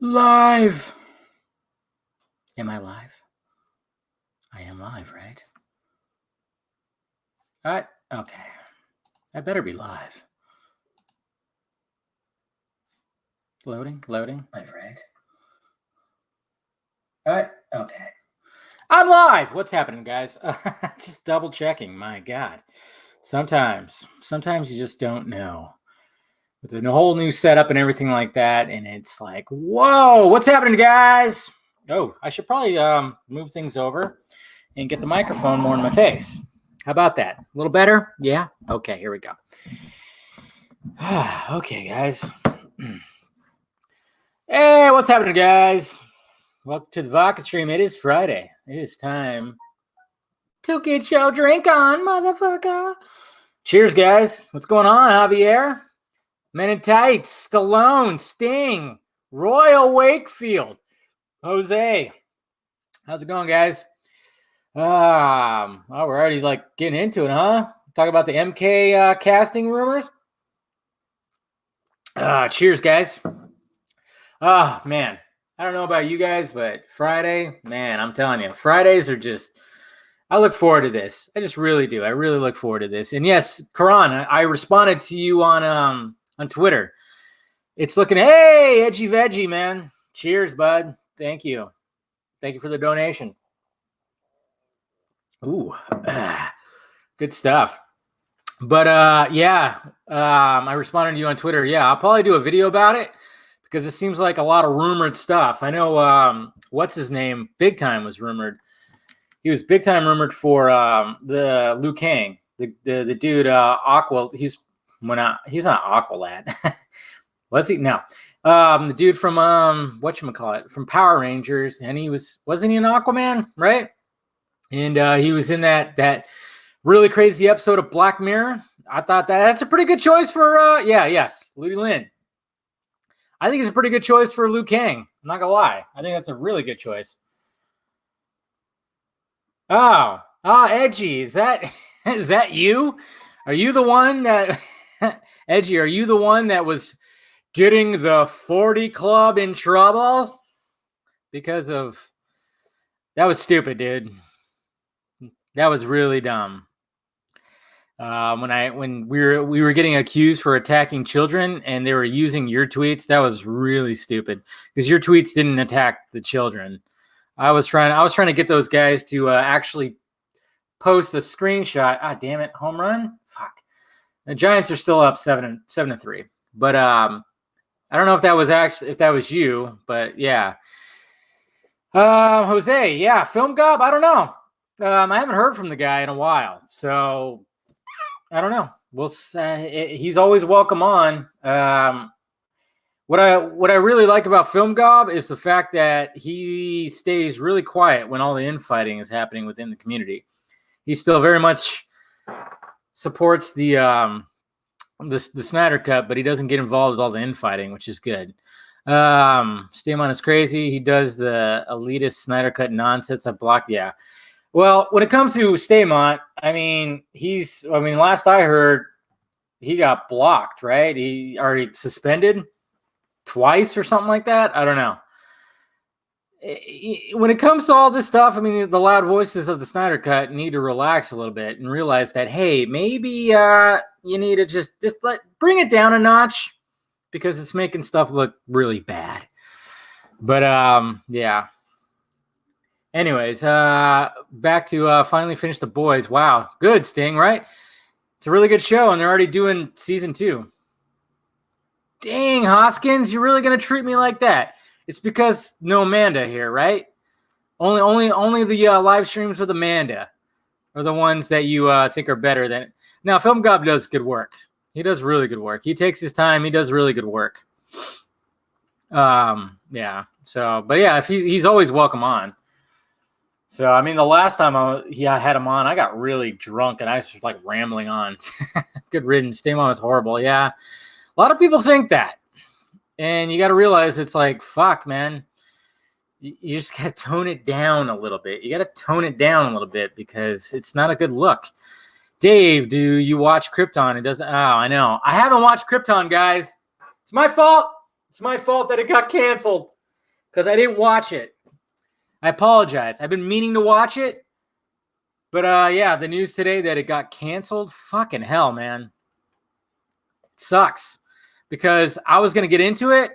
Live. Am I live? I am live, right? Okay. I better be live. Loading, live, right? Okay. I'm live. What's happening, guys? Just double checking. My God. Sometimes you just don't know. With a whole new setup and everything like that, and it's like, whoa, what's happening, guys? Oh, I should probably move things over and get the microphone more in my face. How about that? A little better? Yeah? Okay, here we go. Okay, guys. Hey, what's happening, guys? Welcome to the Vodka stream. It is Friday. It is time to get your drink on, motherfucker. Cheers, guys. What's going on, Javier? Men in Tights, Stallone, Sting, Royal Wakefield, Jose. How's it going, guys? We're already getting into it, huh? Talk about the MK casting rumors. Cheers, guys. Oh, man. I don't know about you guys, but Friday, man, I'm telling you, Fridays are just, I look forward to this. I just really do. I really look forward to this. And yes, Karan, I responded to you on Twitter. It's looking, hey, edgy veggie, man. Cheers, bud. Thank you. Thank you for the donation. Ooh, good stuff. But I responded to you on Twitter. Yeah, I'll probably do a video about it because it seems like a lot of rumored stuff. I know what's his name? Big Time was rumored. He was big time rumored for the Liu Kang, the dude Aqua. He's not Aqualad. What's he now? The dude from whatchamacallit, from Power Rangers, and wasn't he an Aquaman, right? And he was in that really crazy episode of Black Mirror. I thought that's a pretty good choice for Ludi Lin. I think it's a pretty good choice for Liu Kang. I'm not gonna lie. I think that's a really good choice. Oh, Edgy, is that you? Are you the one that Edgy? Are you the one that was getting the 40 Club in trouble because of that? Was stupid, dude. That was really dumb. When we were getting accused for attacking children and they were using your tweets, that was really stupid because your tweets didn't attack the children. I was trying to get those guys to actually post a screenshot. Ah, damn it, home run! Fuck. The Giants are still up 7-3. But I don't know if that was you, but yeah. Jose, yeah, Film Gob. I don't know. I haven't heard from the guy in a while, so I don't know. We'll he's always welcome on. What I really like about Film Gob is the fact that he stays really quiet when all the infighting is happening within the community. He still very much supports the Snyder Cut, but he doesn't get involved with all the infighting, which is good. Staymon is crazy. He does the elitist Snyder Cut nonsense. I blocked. Yeah. Well, when it comes to Staymont, last I heard, he got blocked, right? He already suspended twice or something like that. I don't know. When it comes to all this stuff, the loud voices of the Snyder Cut need to relax a little bit and realize that, hey, maybe you need to just bring it down a notch because it's making stuff look really bad. But yeah. Anyways, back to finally finish The Boys. Wow, good, Sting, right? It's a really good show, and they're already doing season 2. Dang, Hoskins, you're really gonna treat me like that? It's because no Amanda here, right? Only the live streams with Amanda are the ones that you think are better than. Now, Film Gob does good work. He does really good work. He takes his time. He does really good work. Yeah. So, but yeah, if he's always welcome on. So, the last time I had him on, I got really drunk and I was just rambling on. Good riddance. Staymon was horrible. Yeah. A lot of people think that. And you got to realize it's fuck, man. You just got to tone it down a little bit. You got to tone it down a little bit because it's not a good look. Dave, do you watch Krypton? It doesn't. Oh, I know. I haven't watched Krypton, guys. It's my fault. It's my fault that it got canceled. because I didn't watch it. I apologize. I've been meaning to watch it. But yeah, the news today that it got canceled. Fucking hell, man. It sucks. Because I was going to get into it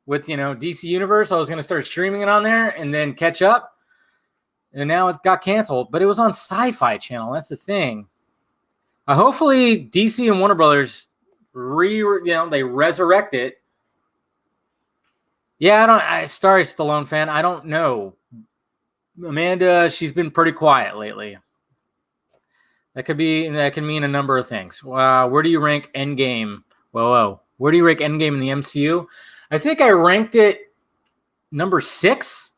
with, DC Universe. I was going to start streaming it on there and then catch up. And now it got canceled. But it was on Sci-Fi Channel. That's the thing. Hopefully DC and Warner Brothers they resurrect it. Yeah, Starry Stallone fan. I don't know. Amanda, she's been pretty quiet lately. That can mean a number of things. Where do you rank Endgame? Whoa. Where do you rank Endgame in the MCU? I think I ranked it number 6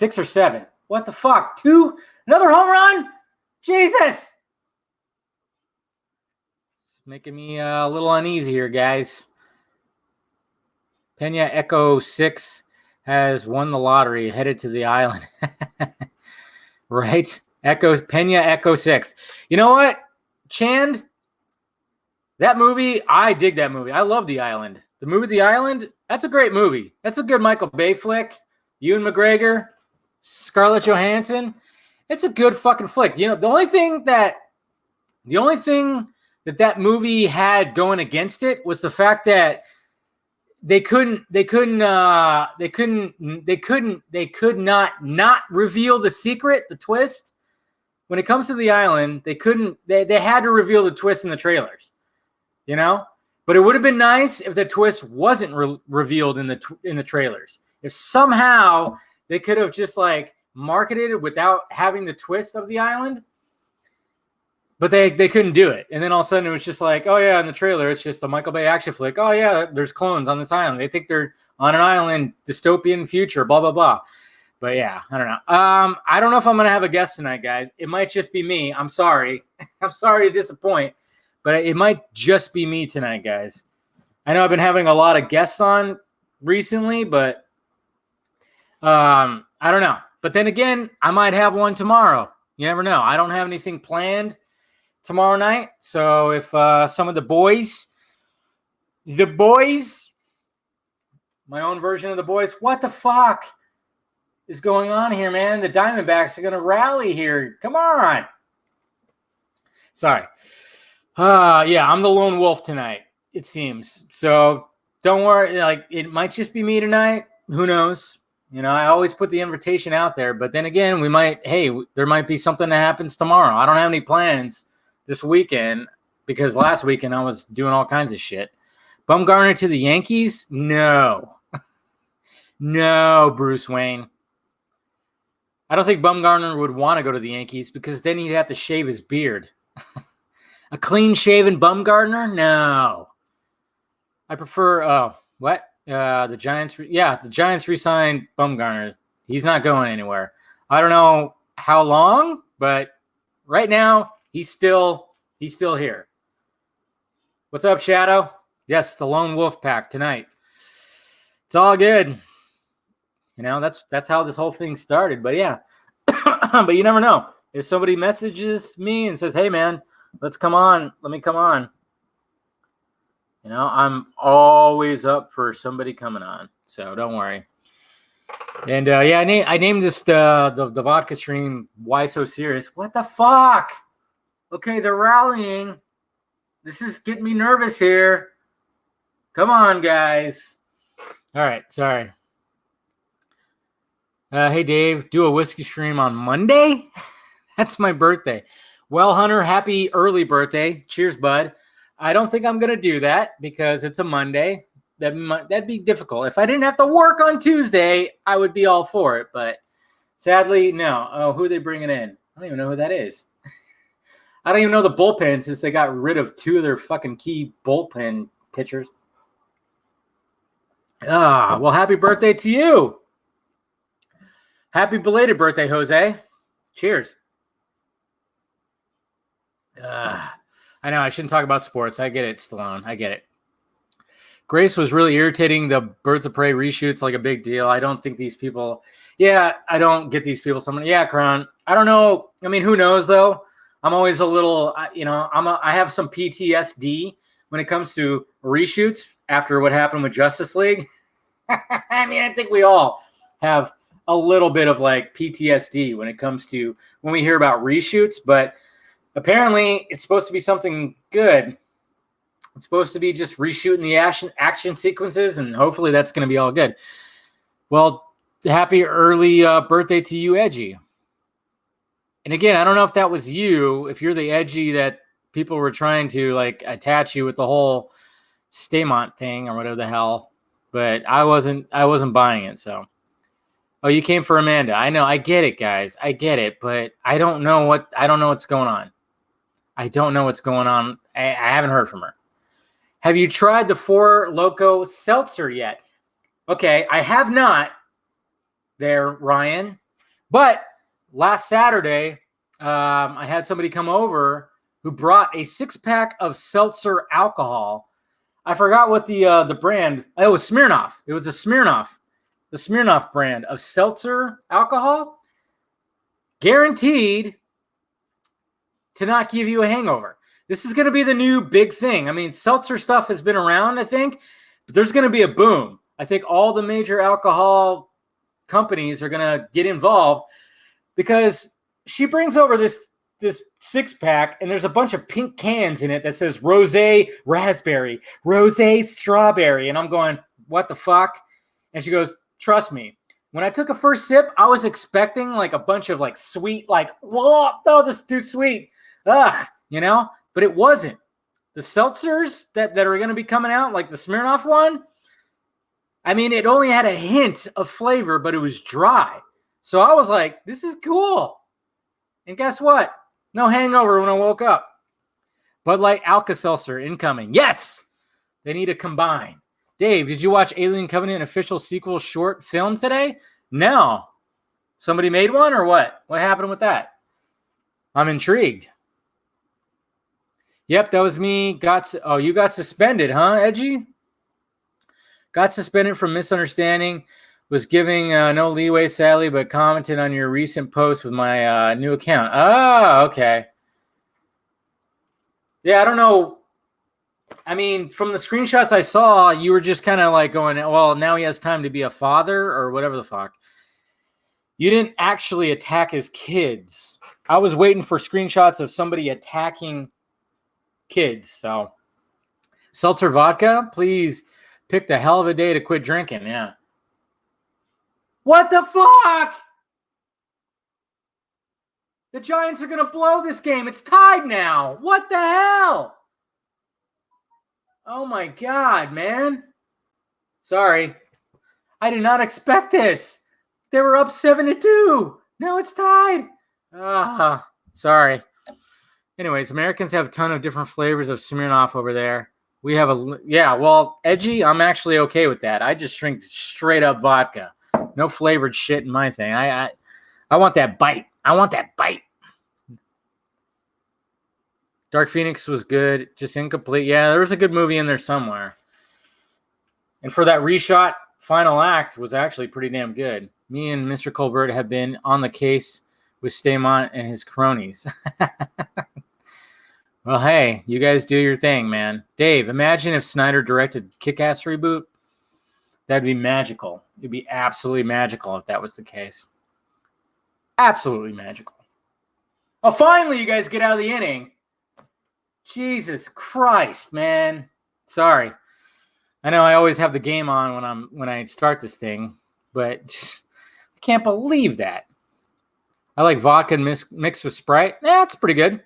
or 7. What the fuck? 2? Another home run? Jesus! It's making me a little uneasy here, guys. Pena Echo 6 has won the lottery, headed to the island. Right? Pena Echo 6. You know what, Chand? That movie, I dig that movie. I love The Island. The movie The Island, that's a great movie. That's a good Michael Bay flick. Ewan McGregor, Scarlett Johansson. It's a good fucking flick. The only thing that movie had going against it was the fact that they could not reveal the secret, the twist. When it comes to The Island, they had to reveal the twist in the trailers, but it would have been nice if the twist wasn't revealed in the trailers. If somehow they could have just marketed it without having the twist of The Island, but they couldn't do it. And then all of a sudden it was just oh yeah, in the trailer, it's just a Michael Bay action flick. Oh yeah, there's clones on this island. They think they're on an island, dystopian future, blah, blah, blah. But yeah, I don't know. I don't know if I'm going to have a guest tonight, guys. It might just be me. I'm sorry. I'm sorry to disappoint, but it might just be me tonight, guys. I know I've been having a lot of guests on recently, but I don't know. But then again, I might have one tomorrow. You never know. I don't have anything planned tomorrow night. So if some of the boys, my own version of the boys, what the fuck is going on here, man? The Diamondbacks are going to rally here. Come on. Sorry. Yeah, I'm the lone wolf tonight, it seems. So don't worry. It might just be me tonight. Who knows? I always put the invitation out there, but then again, there might be something that happens tomorrow. I don't have any plans this weekend because last weekend I was doing all kinds of shit. Bumgarner to the Yankees? No. No, Bruce Wayne. I don't think Bumgarner would want to go to the Yankees because then he'd have to shave his beard. A clean-shaven Bumgarner? No. I prefer, what? The Giants, the Giants re-signed Bumgarner. He's not going anywhere. I don't know how long, but right now he's still here. What's up, Shadow? Yes, the Lone Wolf Pack tonight. It's all good. That's how this whole thing started. But yeah, but you never know. If somebody messages me and says, "Hey, man, let's come on. Let me come on." I'm always up for somebody coming on, so don't worry. And yeah, I named this the vodka stream. Why so serious? What the fuck? Okay, they're rallying. This is getting me nervous here. Come on, guys. All right, sorry. Hey, Dave, do a whiskey stream on Monday? That's my birthday. Well, Hunter, happy early birthday. Cheers, bud. I don't think I'm going to do that because it's a Monday. That'd be difficult. If I didn't have to work on Tuesday, I would be all for it. But sadly, no. Oh, who are they bringing in? I don't even know who that is. I don't even know the bullpen since they got rid of 2 of their fucking key bullpen pitchers. Well, happy birthday to you. Happy belated birthday, Jose. Cheers. I know I shouldn't talk about sports. I get it, Stallone. I get it. Grace was really irritating. The Birds of Prey reshoots like a big deal. I don't think these people. Yeah, I don't get these people. Yeah, Crown. I don't know. I mean, who knows though? I'm always a little. I have some PTSD when it comes to reshoots after what happened with Justice League. I mean, I think we all have a little bit of like PTSD when it comes to when we hear about reshoots, but apparently it's supposed to be something good. It's supposed to be just reshooting the action sequences, and hopefully that's going to be all good. Well, happy early birthday to you, Edgy. And again, I don't know if that was you, if you're the Edgy that people were trying to like attach you with the whole Staymont thing or whatever the hell, but I wasn't buying it. So, oh, you came for Amanda. I know, I get it, guys. I get it, but I don't know what's going on. I don't know what's going on. I haven't heard from her. Have you tried the Four Loko seltzer yet? Okay, I have not there, Ryan. But last Saturday, I had somebody come over who brought a 6-pack of seltzer alcohol. I forgot what the brand. It was Smirnoff. It was the Smirnoff brand of seltzer alcohol. Guaranteed to not give you a hangover. This is going to be the new big thing. I mean, seltzer stuff has been around, I think, but there's going to be a boom. I think all the major alcohol companies are going to get involved because she brings over this 6-pack and there's a bunch of pink cans in it that says rosé raspberry, rosé strawberry. And I'm going, what the fuck? And she goes, trust me. When I took a first sip, I was expecting like a bunch of like sweet, like, whoa, oh, this dude's sweet. Ugh, but it wasn't. The seltzers that are going to be coming out, like the Smirnoff one, I mean, it only had a hint of flavor, but it was dry. So I was like, this is cool. And guess what? No hangover when I woke up. Bud Light Alka-Seltzer incoming. Yes! They need to combine. Dave, did you watch Alien Covenant official sequel short film today? No. Somebody made one or what? What happened with that? I'm intrigued. Yep, that was me. You got suspended, huh, Edgy? Got suspended for misunderstanding. Was giving no leeway, sadly, but commented on your recent post with my new account. Oh, okay. Yeah, I don't know. I mean, from the screenshots I saw, you were just kind of like going, well, now he has time to be a father or whatever the fuck. You didn't actually attack his kids. I was waiting for screenshots of somebody attacking kids. So, seltzer vodka, please pick the hell of a day to quit drinking. Yeah. What the fuck? The Giants are going to blow this game. It's tied now. What the hell? Oh my God, man. Sorry. I did not expect this. They were up 7-2. Now it's tied. Sorry. Anyways, Americans have a ton of different flavors of Smirnoff over there. We have Edgy, I'm actually okay with that. I just drink straight up vodka. No flavored shit in my thing. I want that bite. Dark Phoenix was good, just incomplete. Yeah, there was a good movie in there somewhere. And for that reshot final act was actually pretty damn good. Me and Mr. Colbert have been on the case with Staymont and his cronies. Well, hey, you guys do your thing, man. Dave, imagine if Snyder directed Kick-Ass reboot. That'd be magical. It'd be absolutely magical if that was the case. Absolutely magical. Oh, finally, you guys get out of the inning. Jesus Christ, man. Sorry. I know I always have the game on when I start this thing, but I can't believe that. I like vodka mixed with Sprite. It's pretty good.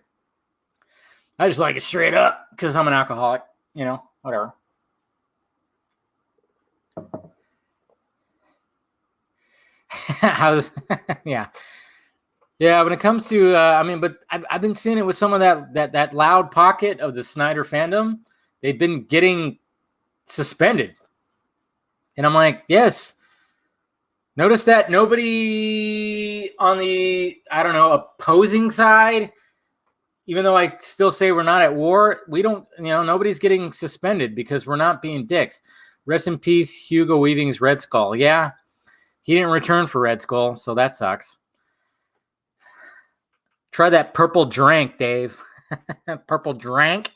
I just like it straight up because I'm an alcoholic. Whatever. Yeah. Yeah, when it comes to, but I've been seeing it with some of that loud pocket of the Snyder fandom. They've been getting suspended. And I'm like, yes. Notice that nobody on the, opposing side, even though I still say we're not at war, we don't, nobody's getting suspended because we're not being dicks. Rest in peace, Hugo Weaving's Red Skull. Yeah, he didn't return for Red Skull, so that sucks. Try that purple drink, Dave. Purple drink.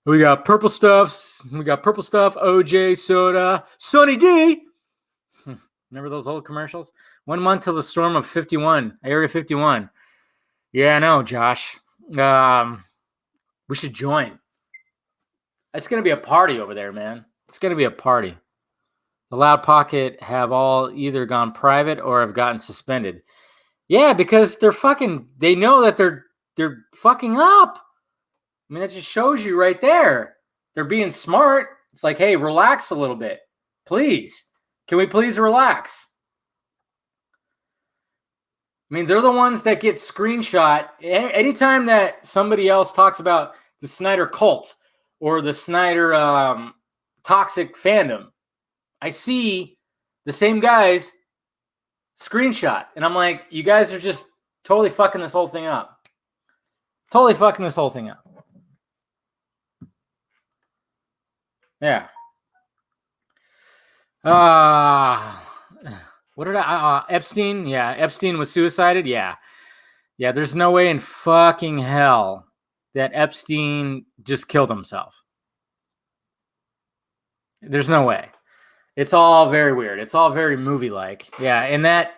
We got purple stuffs. OJ, soda, Sunny D. Remember those old commercials? 1 month till the storm of 51, Area 51. Yeah, I know, Josh. We should join. It's going to be a party over there, man. It's going to be a party. The Loud Pocket have all either gone private or have gotten suspended. Yeah, because they know that they're fucking up. I mean, that just shows you right there. They're being smart. It's like, hey, relax a little bit. Please. Can we please relax? I mean, they're the ones that get screenshot. Anytime that somebody else talks about the Snyder cult or the Snyder toxic fandom, I see the same guys screenshot. And I'm like, you guys are just totally fucking this whole thing up. Totally fucking this whole thing up. Yeah. What did Epstein? Yeah, Epstein was suicided. Yeah. Yeah, there's no way in fucking hell that Epstein just killed himself. There's no way. It's all very weird. It's all very movie-like. Yeah, and that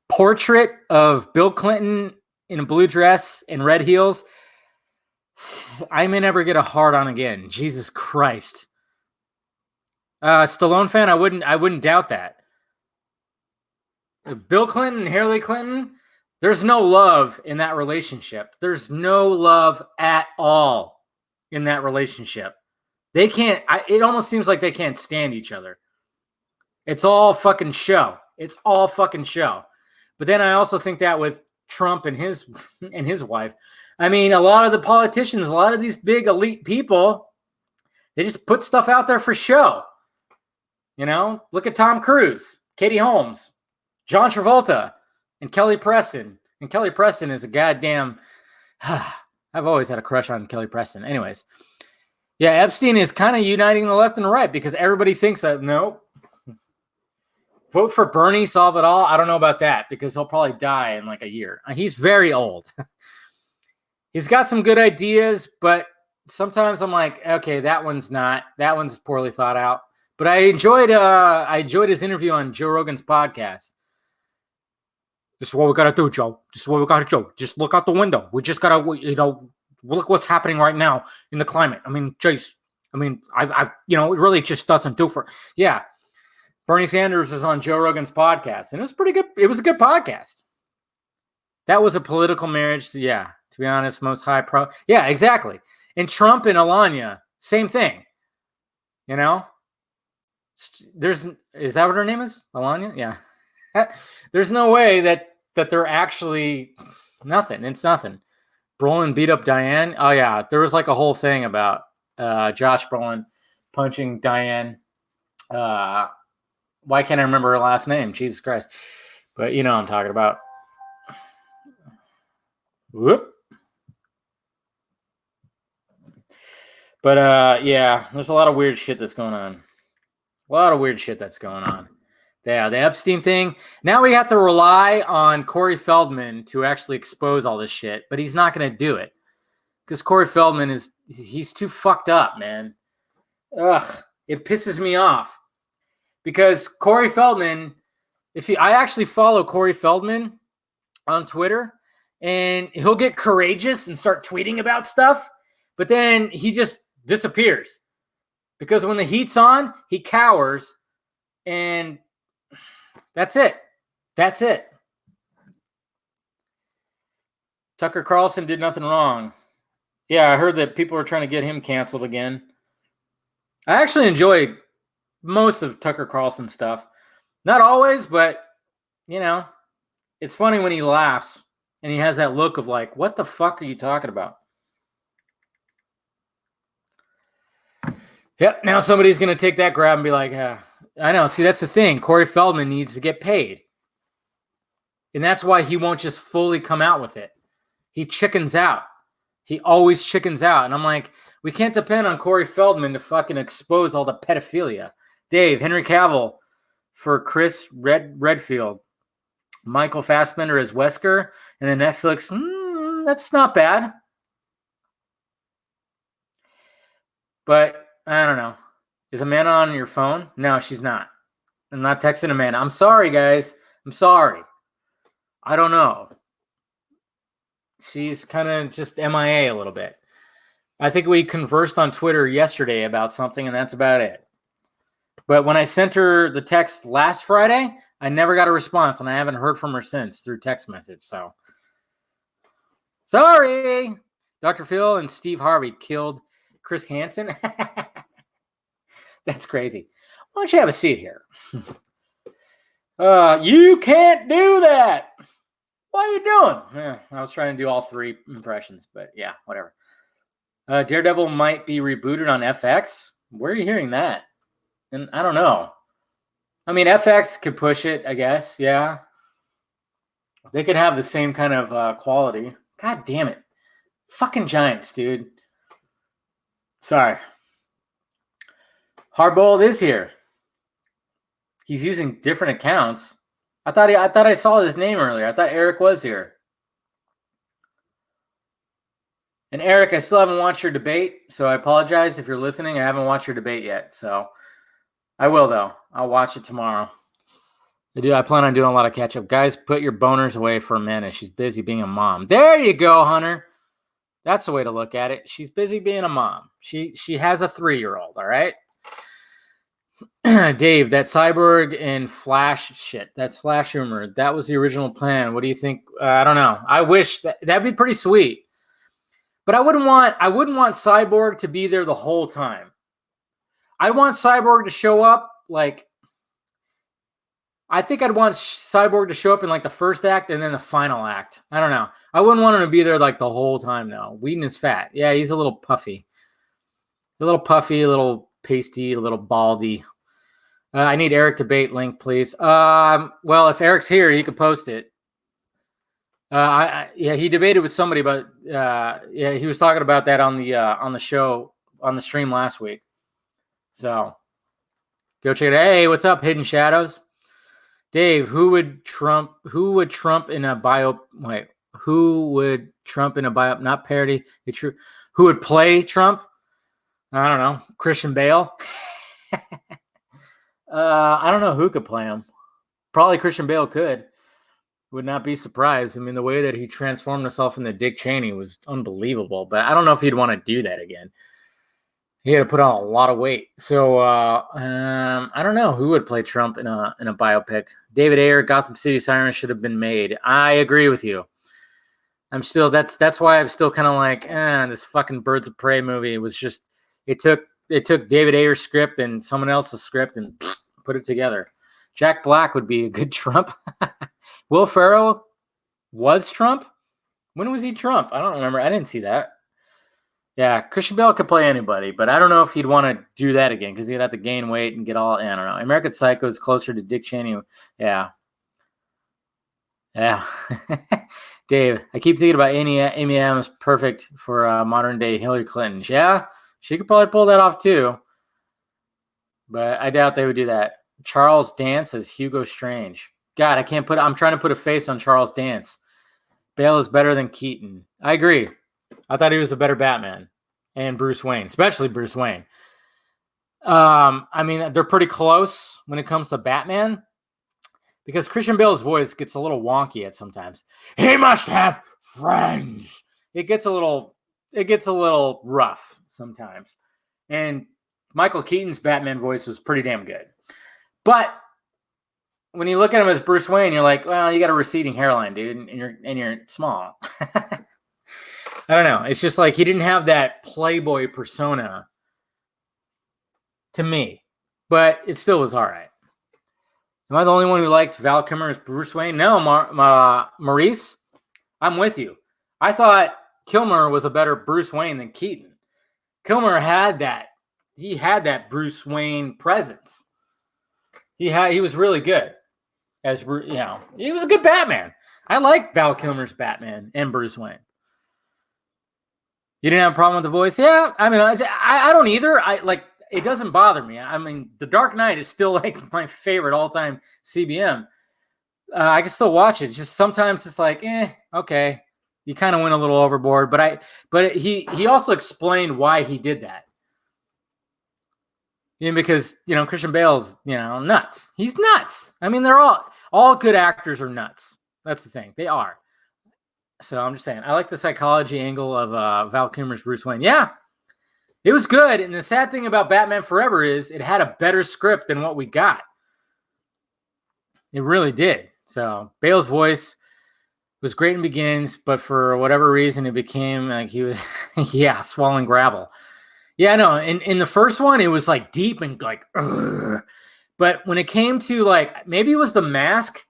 portrait of Bill Clinton in a blue dress and red heels, I may never get a hard on again. Jesus Christ. Stallone fan, I wouldn't doubt that. Bill Clinton and Hillary Clinton, there's no love in that relationship. There's no love at all in that relationship. They can't, it almost seems like they can't stand each other. It's all fucking show. It's all fucking show. But then I also think that with Trump and his wife, I mean, a lot of the politicians, a lot of these big elite people, they just put stuff out there for show. You know, look at Tom Cruise, Katie Holmes, John Travolta, and Kelly Preston. And Kelly Preston is a goddamn... I've always had a crush on Kelly Preston. Anyways. Yeah, Epstein is kind of uniting the left and the right because everybody thinks that, no. Vote for Bernie, solve it all. I don't know about that because he'll probably die in like a year. He's very old. He's got some good ideas, but sometimes I'm like, okay, that one's poorly thought out. But I enjoyed his interview on Joe Rogan's podcast. This is what we got to do, Joe. This is what we got to do. Just look out the window. We just got to, look what's happening right now in the climate. I mean, Jace, it really just doesn't do for, yeah. Bernie Sanders was on Joe Rogan's podcast, and it was pretty good. It was a good podcast. That was a political marriage. Yeah, to be honest, most high pro. Yeah, exactly. And Trump and Alanya, same thing. You know, is that what her name is? Alanya? Yeah. There's no way that they're actually nothing. It's nothing. Brolin beat up Diane. Oh yeah, there was like a whole thing about Josh Brolin punching Diane. Why can't I remember her last name? Jesus Christ. But you know what I'm talking about. Whoop. But yeah, there's a lot of weird shit that's going on. Yeah, the Epstein thing. Now we have to rely on Corey Feldman to actually expose all this shit, but he's not going to do it. Because Corey Feldman he's too fucked up, man. Ugh, it pisses me off. Because Corey Feldman, I actually follow Corey Feldman on Twitter, and he'll get courageous and start tweeting about stuff, but then he just disappears. Because when the heat's on, he cowers, and that's it. That's it. Tucker Carlson did nothing wrong. Yeah, I heard that people are trying to get him canceled again. I actually enjoy most of Tucker Carlson's stuff. Not always, but, it's funny when he laughs and he has that look of like, what the fuck are you talking about? Yep, now somebody's going to take that grab and be like, I know. See, that's the thing. Corey Feldman needs to get paid. And that's why he won't just fully come out with it. He chickens out. He always chickens out. And I'm like, we can't depend on Corey Feldman to fucking expose all the pedophilia. Dave, Henry Cavill for Chris Redfield. Michael Fassbender as Wesker. And then Netflix, that's not bad. But, I don't know. Is Amanda on your phone? No, she's not. I'm not texting Amanda. I'm sorry, guys. I'm sorry. I don't know. She's kind of just MIA a little bit. I think we conversed on Twitter yesterday about something, and that's about it. But when I sent her the text last Friday, I never got a response, and I haven't heard from her since through text message. So, sorry. Dr. Phil and Steve Harvey killed Chris Hansen. That's crazy. Why don't you have a seat here? You can't do that. What are you doing? I was trying to do all three impressions, but yeah, whatever. Daredevil might be rebooted on FX. Where are you hearing that? And I don't know. I mean, FX could push it, I guess. Yeah. They could have the same kind of quality. God damn it. Fucking Giants, dude. Sorry. Hardboiled is here. He's using different accounts. I thought I saw his name earlier. I thought Eric was here. And Eric, I still haven't watched your debate, so I apologize if you're listening. I haven't watched your debate yet, so I will, though. I'll watch it tomorrow. I plan on doing a lot of catch-up. Guys, put your boners away for a minute. She's busy being a mom. There you go, Hunter. That's the way to look at it. She's busy being a mom. She has a 3-year-old, all right? Dave, that Cyborg and Flash shit, that Slash rumor, that was the original plan. What do you think? I don't know. I wish that'd be pretty sweet. But I wouldn't want Cyborg to be there the whole time. I want Cyborg to show up I think I'd want Cyborg to show up in like the first act and then the final act. I don't know. I wouldn't want him to be there like the whole time though. Whedon is fat. Yeah, he's a little puffy. A little pasty, a little baldy. I need Eric debate link, please. Well, if Eric's here, he could post it. He debated with somebody, but he was talking about that on the show, on the stream last week. So go check it out. Hey, what's up, Hidden Shadows? Dave, who would Trump in a bio? Wait, who would Trump in a bio? Not parody. Who would play Trump? I don't know. Christian Bale. I don't know who could play him. Probably Christian Bale could. Would not be surprised. I mean, the way that he transformed himself into Dick Cheney was unbelievable. But I don't know if he'd want to do that again. He had to put on a lot of weight. So I don't know who would play Trump in a biopic. David Ayer, Gotham City Sirens should have been made. I agree with you. That's why I'm still kind of like, this fucking Birds of Prey movie was just, it took David Ayer's script and someone else's script and put it together. Jack Black would be a good Trump. Will Ferrell was Trump? When was he Trump? I don't remember. I didn't see that. Yeah, Christian Bale could play anybody, but I don't know if he'd want to do that again because he'd have to gain weight and get all, I don't know. American Psycho is closer to Dick Cheney. Yeah. Dave, I keep thinking about Amy Adams perfect for modern day Hillary Clinton. Yeah, she could probably pull that off too. But I doubt they would do that. Charles Dance as Hugo Strange. God, I'm trying to put a face on Charles Dance. Bale is better than Keaton. I agree. I thought he was a better Batman and Bruce Wayne, especially Bruce Wayne. I mean, they're pretty close when it comes to Batman because Christian Bale's voice gets a little wonky at sometimes. He must have friends. It gets a little rough sometimes. And Michael Keaton's Batman voice was pretty damn good. But when you look at him as Bruce Wayne, you're like, well, you got a receding hairline, dude, and you're small. I don't know. It's just like he didn't have that playboy persona to me, but it still was all right. Am I the only one who liked Val Kilmer as Bruce Wayne? No, Maurice, I'm with you. I thought Kilmer was a better Bruce Wayne than Keaton. Kilmer had that. He had that Bruce Wayne presence. He was really good as he was a good Batman. I like Val Kilmer's Batman and Bruce Wayne. You didn't have a problem with the voice? Yeah, I mean, I don't either. It doesn't bother me. I mean, The Dark Knight is still like my favorite all-time CBM. I can still watch it. It's just sometimes it's like, okay. You kind of went a little overboard, but he also explained why he did that. because Christian Bale's nuts. He's nuts. I mean, they're all good actors are nuts. That's the thing. They are. So I'm just saying, I like the psychology angle of Val Kilmer's Bruce Wayne. Yeah, it was good. And the sad thing about Batman Forever is it had a better script than what we got. It really did. So Bale's voice was great in Begins, but for whatever reason, it became like he was, swallowing gravel. Yeah, no. In the first one, it was like deep and like, ugh. But when it came to like, maybe it was the mask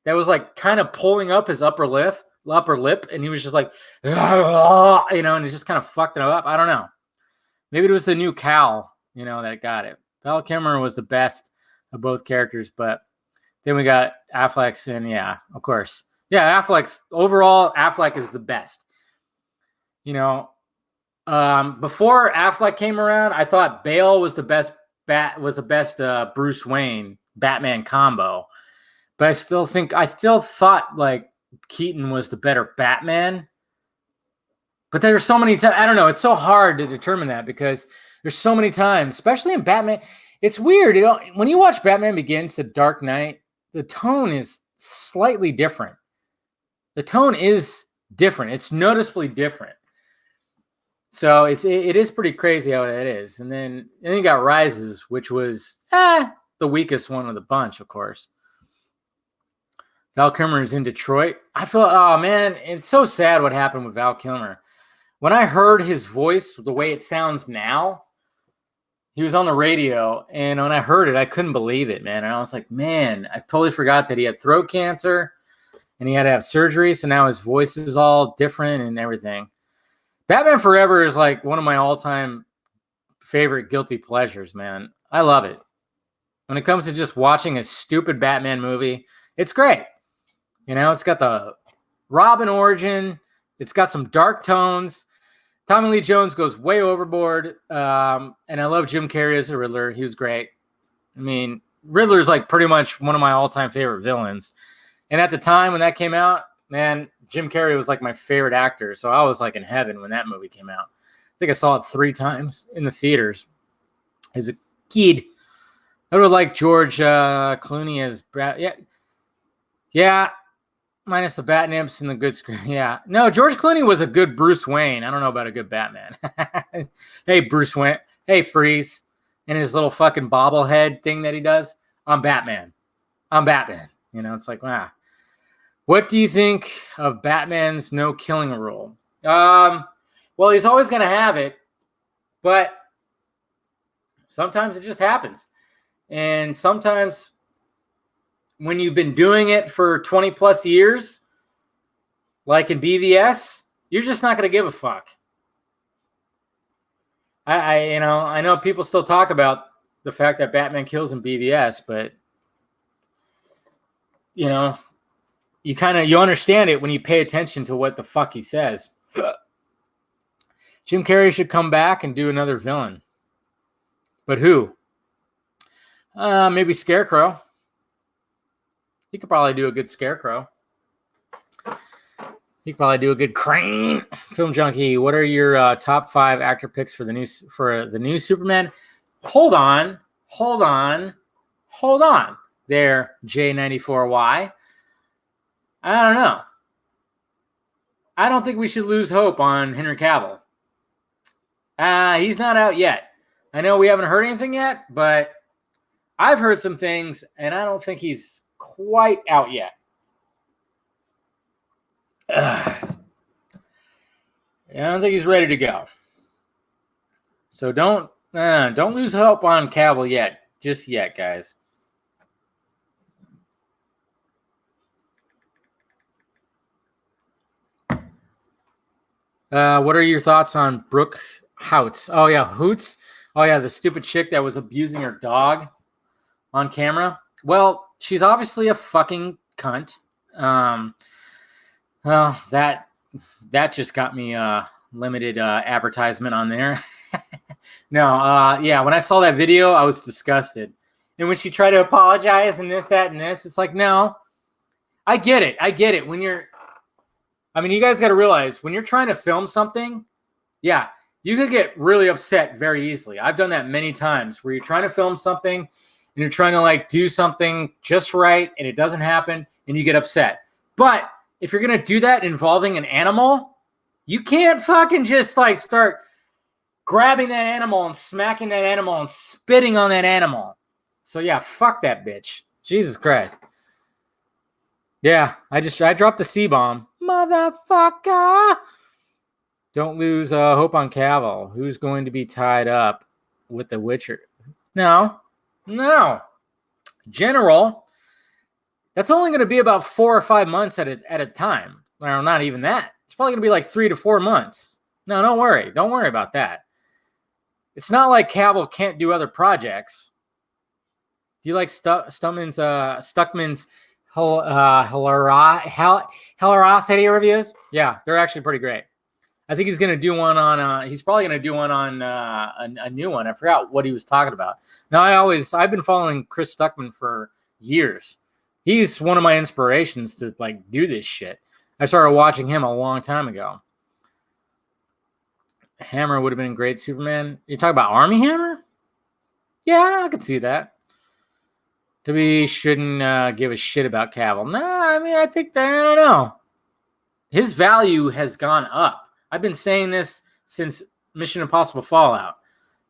that was like kind of pulling up his upper lip, and he was just like, and it just kind of fucked it up. I don't know. Maybe it was the new Cal, that got it. Val Kilmer was the best of both characters, but then we got Affleck's, and yeah, of course. Yeah, Affleck is the best. Before Affleck came around, I thought Bale was the best Bruce Wayne Batman combo. But I still thought like Keaton was the better Batman. But there's so many times, I don't know, it's so hard to determine that because there's so many times, especially in Batman. It's weird. When you watch Batman Begins, The Dark Knight, the tone is slightly different. The tone is different. It's noticeably different. So it is pretty crazy how that is. And then you got Rises, which was the weakest one of the bunch, of course. Val Kilmer is in Detroit. I feel, oh man, it's so sad what happened with Val Kilmer. When I heard his voice, the way it sounds now, he was on the radio, and when I heard it, I couldn't believe it, man. And I was like, man, I totally forgot that he had throat cancer, and he had to have surgery, so now his voice is all different and everything. Batman Forever is like one of my all-time favorite guilty pleasures, man. I love it. When it comes to just watching a stupid Batman movie, it's great. It's got the Robin origin. It's got some dark tones. Tommy Lee Jones goes way overboard. And I love Jim Carrey as the Riddler. He was great. I mean, Riddler's like pretty much one of my all-time favorite villains. And at the time when that came out, man, Jim Carrey was like my favorite actor. So I was like in heaven when that movie came out. I think I saw it 3 times in the theaters as a kid. I would like George Clooney as Brad. Yeah. Minus the bat nips and the good screen. Yeah. No, George Clooney was a good Bruce Wayne. I don't know about a good Batman. Hey, Bruce Wayne. Hey, Freeze. And his little fucking bobblehead thing that he does. I'm Batman. It's like, wow. What do you think of Batman's no killing rule? Well, he's always going to have it, but sometimes it just happens. And sometimes when you've been doing it for 20 plus years, like in BVS, you're just not going to give a fuck. I know people still talk about the fact that Batman kills in BVS, but you understand it when you pay attention to what the fuck he says. Jim Carrey should come back and do another villain. But who? Maybe Scarecrow. He could probably do a good Scarecrow. He could probably do a good Crane. Film Junkee, what are your top 5 actor picks for the new Superman? Hold on. There, J94Y. I don't know. I don't think we should lose hope on Henry Cavill. He's not out yet. I know we haven't heard anything yet, but I've heard some things, and I don't think he's quite out yet. I don't think he's ready to go. So don't lose hope on Cavill yet. Just yet, guys. What are your thoughts on Brooke Houts? Oh, yeah, Hoots. Oh, yeah, the stupid chick that was abusing her dog on camera. Well, she's obviously a fucking cunt. Well, that just got me limited advertisement on there. No, yeah, when I saw that video, I was disgusted. And when she tried to apologize and this, that, and this, it's like, no, I get it. You guys got to realize when you're trying to film something, yeah, you could get really upset very easily. I've done that many times where you're trying to film something and you're trying to like do something just right and it doesn't happen and you get upset. But if you're going to do that involving an animal, you can't fucking just like start grabbing that animal and smacking that animal and spitting on that animal. So yeah, fuck that bitch. Jesus Christ. Yeah, I dropped the C-bomb. Motherfucker. Don't lose hope on Cavill. Who's going to be tied up with the Witcher? No. General, that's only going to be about 4 or 5 months at a time. Well, not even that. It's probably going to be like 3 to 4 months. No, don't worry. Don't worry about that. It's not like Cavill can't do other projects. Do you like Stuckman's Hilarosity reviews? Yeah, they're actually pretty great. I think he's going to do one on. He's probably going to do one on a new one. I forgot what he was talking about. Now I've been following Chris Stuckman for years. He's one of my inspirations to like do this shit. I started watching him a long time ago. Hammer would have been great Superman. You talk about Army Hammer? Yeah, I could see that. We shouldn't give a shit about Cavill. Nah, I mean, I think that, I don't know. His value has gone up. I've been saying this since Mission Impossible Fallout.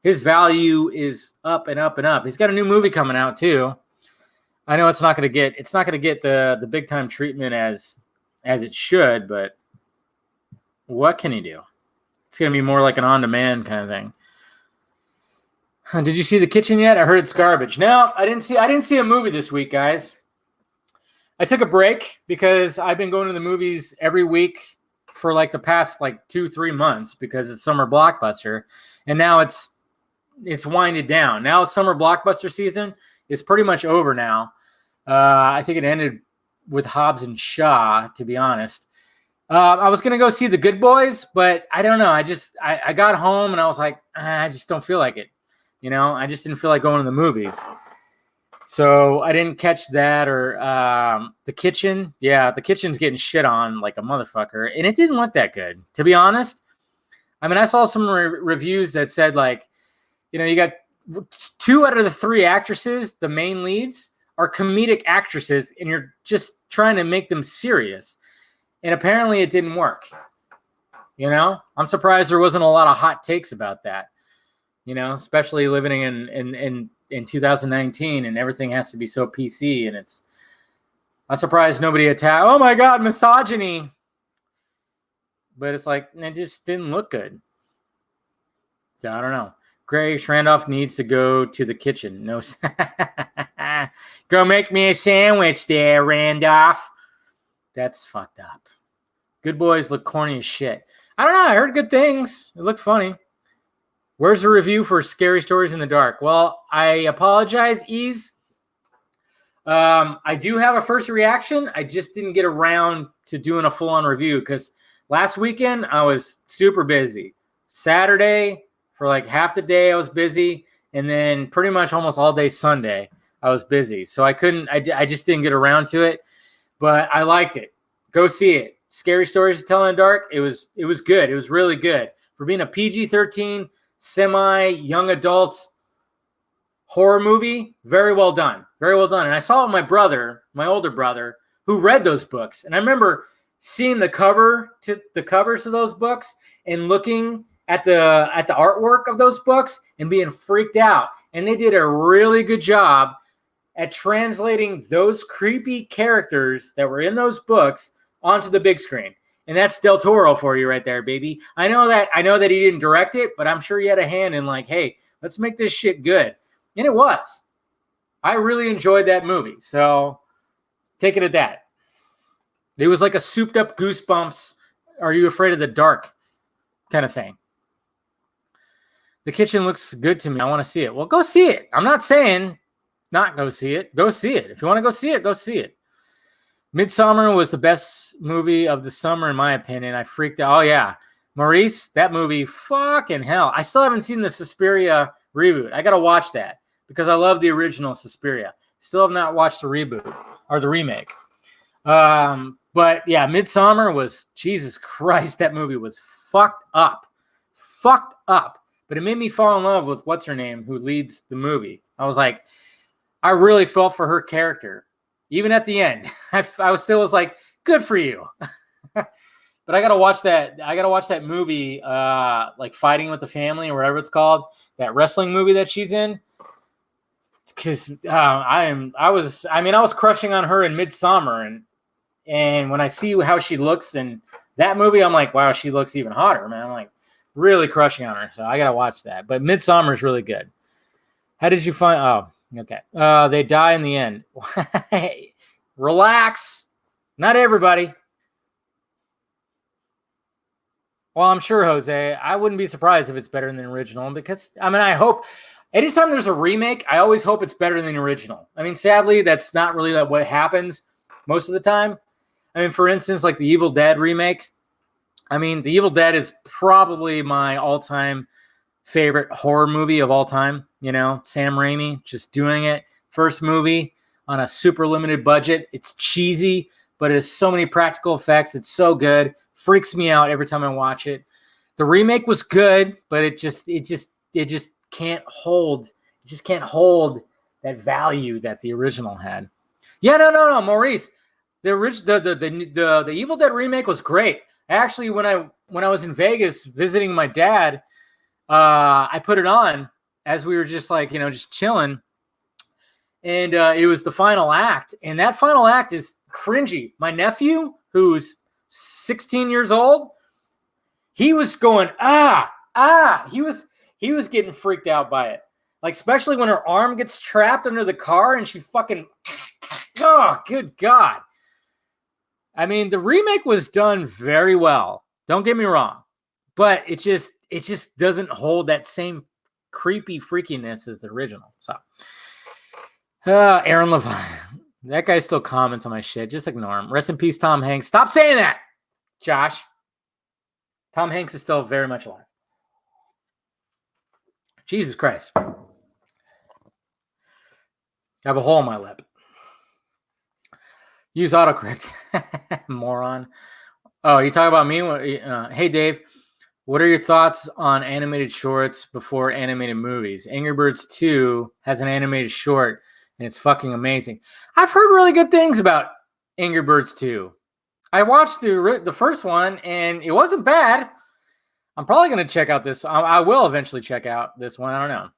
His value is up and up and up. He's got a new movie coming out too. I know it's not going to get the big time treatment as it should, but what can he do? It's going to be more like an on-demand kind of thing. Did you see The Kitchen yet? I heard it's garbage. No, I didn't see a movie this week, guys. I took a break because I've been going to the movies every week for like the past like 2-3 months because it's summer blockbuster, and now it's winded down. Now summer blockbuster season is pretty much over now. I think it ended with Hobbs and Shaw, to be honest. I was gonna go see The Good Boys, but I don't know. I got home and I was like, I just don't feel like it. You know, I just didn't feel like going to the movies. So I didn't catch that or The Kitchen. Yeah, The Kitchen's getting shit on like a motherfucker. And it didn't look that good, to be honest. I mean, I saw some reviews that said like, you know, you got 2 out of the 3 actresses, the main leads, are comedic actresses, and you're just trying to make them serious. And apparently it didn't work. You know, I'm surprised there wasn't a lot of hot takes about that. You know, especially living in 2019 and everything has to be so PC, and I'm surprised nobody attacked. Oh my God, misogyny. But it's like, it just didn't look good. So I don't know. Grace Randolph needs to go to the kitchen. No, go make me a sandwich there, Randolph. That's fucked up. Good Boys look corny as shit. I don't know. I heard good things. It looked funny. Where's the review for Scary Stories in the Dark? Well, I apologize, Ease. I do have a first reaction. I just didn't get around to doing a full-on review because last weekend I was super busy. Saturday, for like half the day I was busy, and then pretty much almost all day Sunday I was busy. So I just didn't get around to it, but I liked it. Go see it. Scary Stories to Tell in the Dark. It was good. It was really good. For being a PG-13 semi-young adult horror movie, very well done. Very well done. And I saw it with my brother, my older brother, who read those books. And I remember seeing the covers of those books and looking at the artwork of those books and being freaked out. And they did a really good job at translating those creepy characters that were in those books onto the big screen. And that's Del Toro for you right there, baby. I know that he didn't direct it, but I'm sure he had a hand in like, hey, let's make this shit good. And it was. I really enjoyed that movie. So take it at that. It was like a souped up Goosebumps, Are You Afraid of the Dark kind of thing. The Kitchen looks good to me. I want to see it. Well, go see it. I'm not saying not go see it. Go see it. If you want to go see it, go see it. Midsommar was the best movie of the summer, in my opinion. I freaked out. Oh, yeah. Maurice, that movie, fucking hell. I still haven't seen the Suspiria reboot. I got to watch that because I love the original Suspiria. Still have not watched the reboot or the remake. But, yeah, Midsommar was, Jesus Christ, that movie was fucked up. fucked up, but it made me fall in love with what's her name, who leads the movie. I was like, I really felt for her character, even at the end. I was like, good for you. But I gotta watch that. I gotta watch that movie, like Fighting with the Family or whatever it's called, that wrestling movie that she's in. Because I was crushing on her in Midsummer, and when I see how she looks in that movie, I'm like, wow, she looks even hotter, man. I'm like really crushing on her. So I gotta watch that. But Midsummer is really good. How did you find? Oh, okay. They die in the end. Relax. Not everybody. Well, I'm sure, Jose. I wouldn't be surprised if it's better than the original because, I hope anytime there's a remake, I always hope it's better than the original. Sadly, that's not really what happens most of the time. For instance, like the Evil Dead remake. The Evil Dead is probably my all-time favorite horror movie of all time. Sam Raimi just doing it. First movie on a super limited budget. It's cheesy, but it has so many practical effects. It's so good. Freaks me out every time I watch it. The remake was good, but it just can't hold. It just can't hold that value that the original had. Yeah, no, Maurice. The Evil Dead remake was great. Actually, when I was in Vegas visiting my dad, I put it on as we were just just chilling, and it was the final act, and that final act is cringy. My nephew, who's 16 years old, he was going he was getting freaked out by it, like especially when her arm gets trapped under the car and she fucking good God. The remake was done very well, don't get me wrong, but it just doesn't hold that same creepy freakiness as the original. So Aaron Levine, that guy still comments on my shit. Just ignore him. Rest in peace, Tom Hanks. Stop saying that, Josh. Tom Hanks is still very much alive. Jesus Christ. I have a hole in my lip. Use autocorrect. Moron. Oh, you talk about me? Hey, Dave. What are your thoughts on animated shorts before animated movies? Angry Birds 2 has an animated short, and it's fucking amazing. I've heard really good things about Angry Birds 2. I watched the first one, and it wasn't bad. I'm probably going to check out this. I will eventually check out this one. I don't know.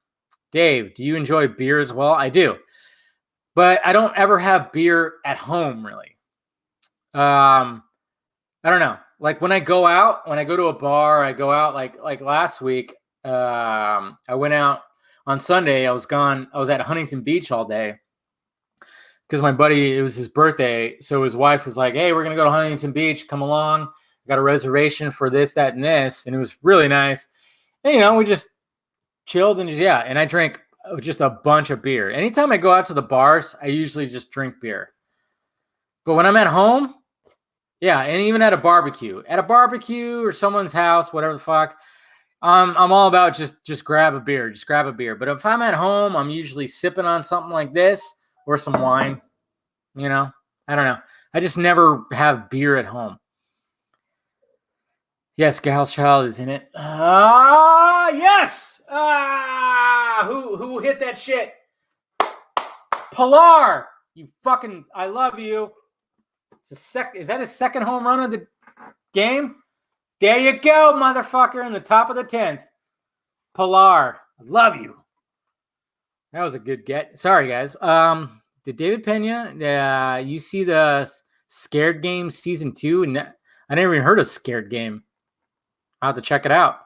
Dave, do you enjoy beer as well? I do. But I don't ever have beer at home, really. I don't know. Like when I go to a bar, I go out like last week. I went out on Sunday. I was at Huntington Beach all day because my buddy, it was his birthday. So his wife was like, hey, we're going to go to Huntington Beach. Come along. I got a reservation for this, that, and this. And it was really nice. And, we just chilled and and I drank just a bunch of beer. Anytime I go out to the bars, I usually just drink beer. But when I'm at home, and even at a barbecue or someone's house, whatever the fuck, I'm all about just grab a beer. But if I'm at home, I'm usually sipping on something like this or some wine. I don't know. I just never have beer at home. Yes, Gal's Child is in it. Yes. Who hit that shit? Pilar, you fucking, I love you. Is that his second home run of the game? There you go, motherfucker, in the top of the 10th. Pilar, I love you. That was a good get. Sorry, guys. Did David Pena, you see the Scared Game season 2? And I never even heard of Scared Game. I'll have to check it out.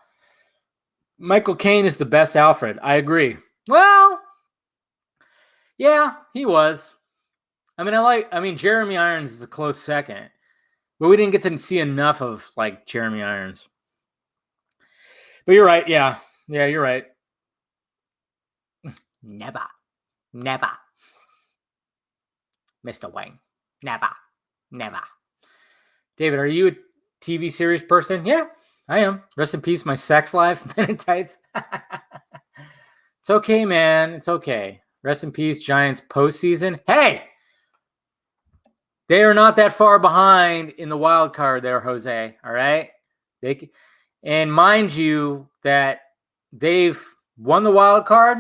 Michael Caine is the best Alfred. I agree. Well, yeah, he was. Jeremy Irons is a close second, but we didn't get to see enough of Jeremy Irons. But you're right. Yeah, you're right. Never, Mr. Wayne. Never. David, are you a TV series person? Yeah, I am. Rest in peace, my sex life. Men in tights. It's okay, man. It's okay. Rest in peace, Giants postseason. Hey! They are not that far behind in the wild card there, Jose. All right? And mind you that they've won the wild card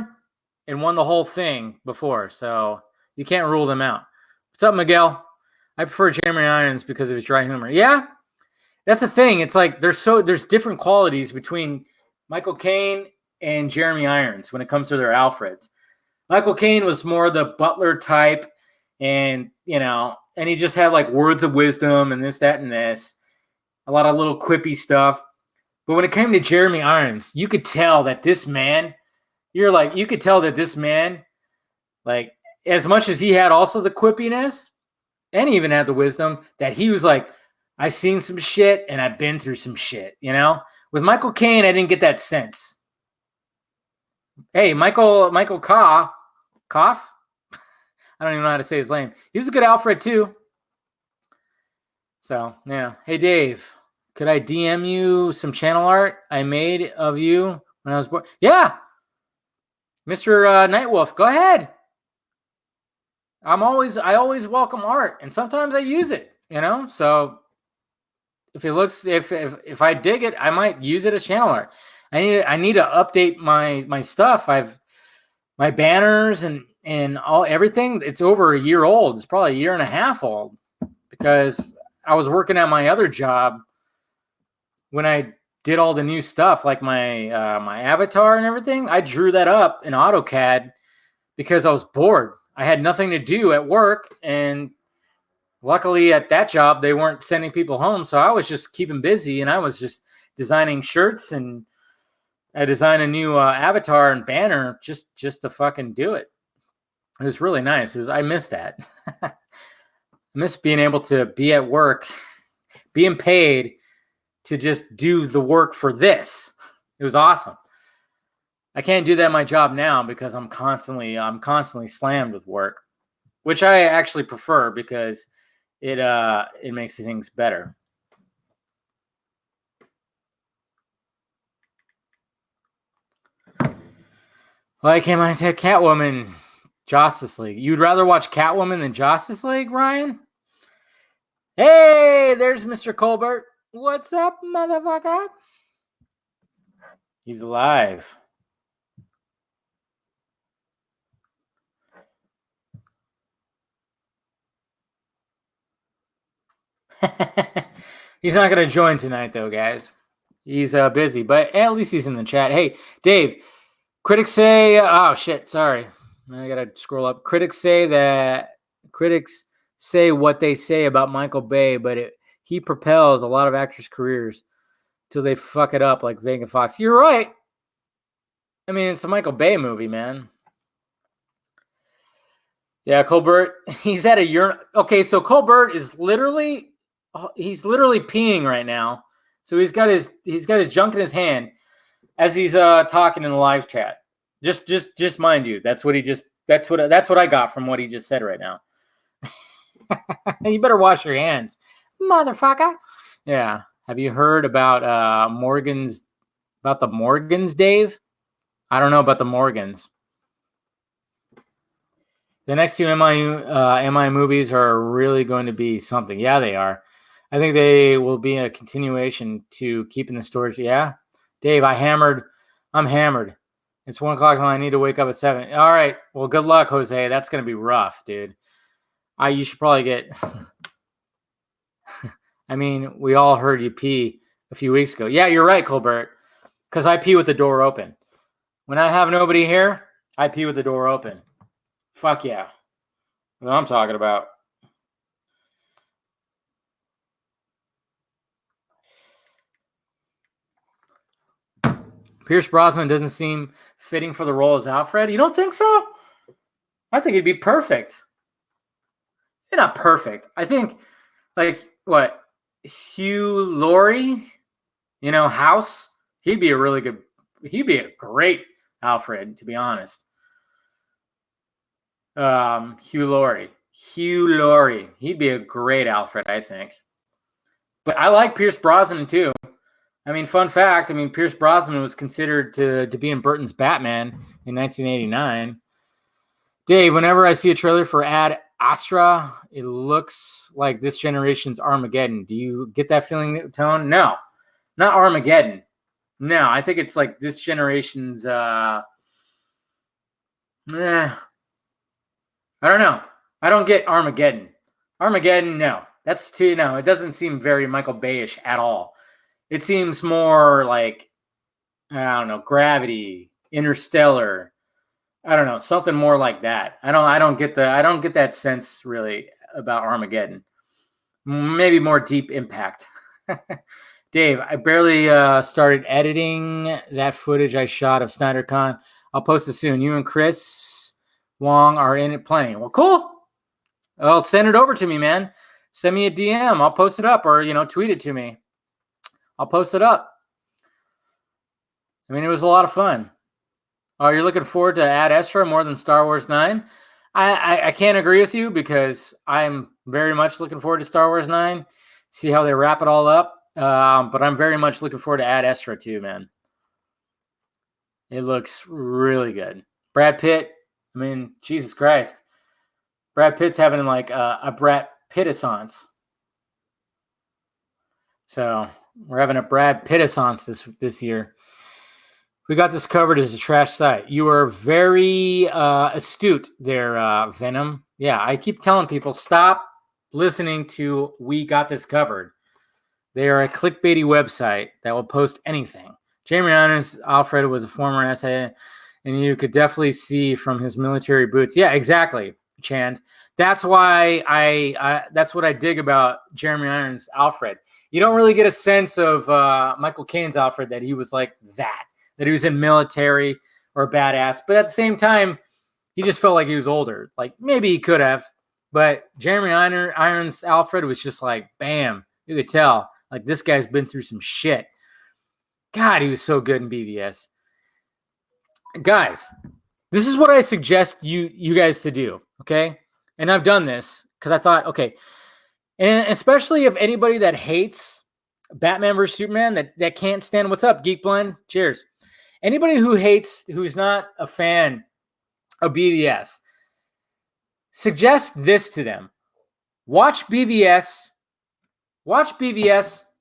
and won the whole thing before, so you can't rule them out. What's up, Miguel? I prefer Jeremy Irons because of his dry humor. Yeah, that's the thing. It's like there's different qualities between Michael Caine and Jeremy Irons when it comes to their Alfreds. Michael Caine was more the butler type, and and he just had like words of wisdom and this, that, and this, a lot of little quippy stuff. But when it came to Jeremy Irons, you could tell that this man, like, as much as he had also the quippiness and even had the wisdom, that he was like, I've seen some shit and I've been through some shit, With Michael Caine, I didn't get that sense. Hey, Michael Koff, I don't even know how to say his name. He was a good Alfred too. So, yeah. Hey, Dave, could I DM you some channel art I made of you when I was born? Yeah. Mr. Nightwolf, go ahead. I always welcome art, and sometimes I use it, So if I dig it, I might use it as channel art. I need to update my stuff. My banners and everything. It's over a year old. It's probably a year and a half old because I was working at my other job when I did all the new stuff, like my avatar and everything. I drew that up in AutoCAD because I was bored. I had nothing to do at work, and luckily at that job they weren't sending people home, so I was just keeping busy, and I was just designing shirts, and I designed a new avatar and banner just to fucking do it. It was really nice. I miss that. I miss being able to be at work, being paid to just do the work for this. It was awesome. I can't do that in my job now because I'm constantly slammed with work, which I actually prefer because it makes things better. Like him, I said Catwoman, Justice League. You'd rather watch Catwoman than Justice League, Ryan? Hey, there's Mr. Colbert. What's up, motherfucker? He's alive. He's not going to join tonight, though, guys. He's busy, but at least he's in the chat. Hey, Dave, critics say... oh, shit, sorry. I got to scroll up. Critics say what they say about Michael Bay, but he propels a lot of actors' careers till they fuck it up like Megan Fox. You're right. I mean, it's a Michael Bay movie, man. Yeah, Colbert, he's at a urinal. Okay, so Colbert is literally peeing right now. So he's got his junk in his hand as he's talking in the live chat. Just mind you, that's what I got from what he just said right now. You better wash your hands, motherfucker. Yeah. Have you heard about the Morgans, Dave? I don't know about the Morgans. The next two MI movies are really going to be something. Yeah, they are. I think they will be a continuation to keeping the storage. Yeah, Dave, I'm hammered. It's 1 o'clock and I need to wake up at 7. All right. Well, good luck, Jose. That's going to be rough, dude. You should probably get... I mean, we all heard you pee a few weeks ago. Yeah, you're right, Colbert. Because I pee with the door open. When I have nobody here, I pee with the door open. Fuck yeah. That's what I'm talking about. Pierce Brosnan doesn't seem fitting for the role as Alfred. You don't think so? I think he'd be perfect. You're not perfect. I think, like, what? Hugh Laurie? House? He'd be a great Alfred, to be honest. Hugh Laurie. He'd be a great Alfred, I think. But I like Pierce Brosnan, too. I mean, fun fact, Pierce Brosnan was considered to be in Burton's Batman in 1989. Dave, whenever I see a trailer for Ad Astra, it looks like this generation's Armageddon. Do you get that feeling, Tone? No, not Armageddon. No, I think it's like this generation's. I don't know. I don't get Armageddon. Armageddon, no. That's too. No, it doesn't seem very Michael Bayish at all. It seems more like, I don't know, Gravity, Interstellar. I don't know, something more like that. I don't get that sense really about Armageddon. Maybe more Deep Impact. Dave, I barely started editing that footage I shot of SnyderCon. I'll post it soon. You and Chris Wong are in it plenty. Well, cool. Well, send it over to me, man. Send me a DM. I'll post it up, or tweet it to me. I'll post it up. I mean, it was a lot of fun. Oh, you're looking forward to Ad Astra more than Star Wars 9? I can't agree with you, because I'm very much looking forward to Star Wars 9. See how they wrap it all up. But I'm very much looking forward to Ad Astra too, man. It looks really good. Brad Pitt, I mean, Jesus Christ. Brad Pitt's having like a Brad Pitt-assance. So we're having a Brad Pitt-assance this year. We got this covered as a trash site. You are very astute there, Venom. Yeah, I keep telling people, stop listening to We Got This Covered. They are a clickbaity website that will post anything. Jeremy Irons Alfred was a former SA, and you could definitely see from his military boots. Yeah, exactly, Chand. That's why that's what I dig about Jeremy Irons Alfred. You don't really get a sense of Michael Caine's Alfred, that he was like that he was in military or a badass. But at the same time, he just felt like he was older. Like, maybe he could have, but Jeremy Irons Alfred was just like, bam, you could tell. Like, this guy's been through some shit. God, he was so good in BVS. Guys, this is what I suggest you guys to do, okay? And I've done this because I thought, okay, and especially if anybody that hates Batman vs. Superman, that can't stand, what's up, Geek Blend? Cheers. Anybody who's not a fan of BVS, suggest this to them. Watch BVS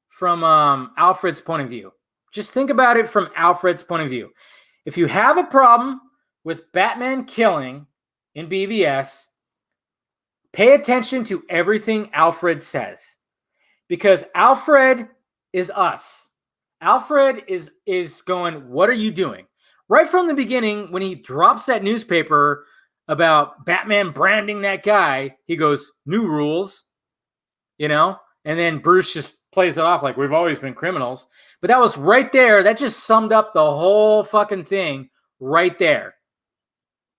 from Alfred's point of view. Just think about it from Alfred's point of view. If you have a problem with Batman killing in BVS, pay attention to everything Alfred says. Because Alfred is us. Alfred is going, what are you doing? Right from the beginning, when he drops that newspaper about Batman branding that guy, he goes, new rules, and then Bruce just plays it off like, we've always been criminals. But that was right there. That just summed up the whole fucking thing right there.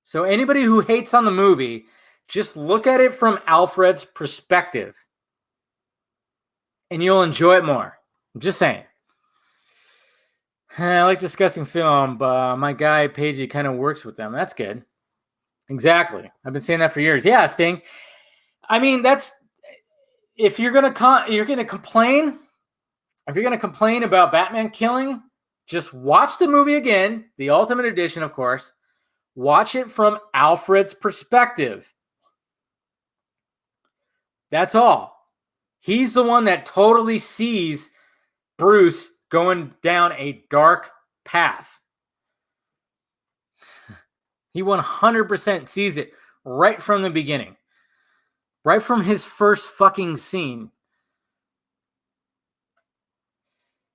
So anybody who hates on the movie, just look at it from Alfred's perspective, and you'll enjoy it more. I'm just saying. I like discussing film, but my guy, Pagey, kind of works with them. That's good. Exactly. I've been saying that for years. Yeah, Sting. I mean, that's... If you're gonna complain about Batman killing, just watch the movie again, the Ultimate Edition, of course. Watch it from Alfred's perspective. That's all. He's the one that totally sees Bruce going down a dark path. He 100% sees it right from the beginning. Right from his first fucking scene.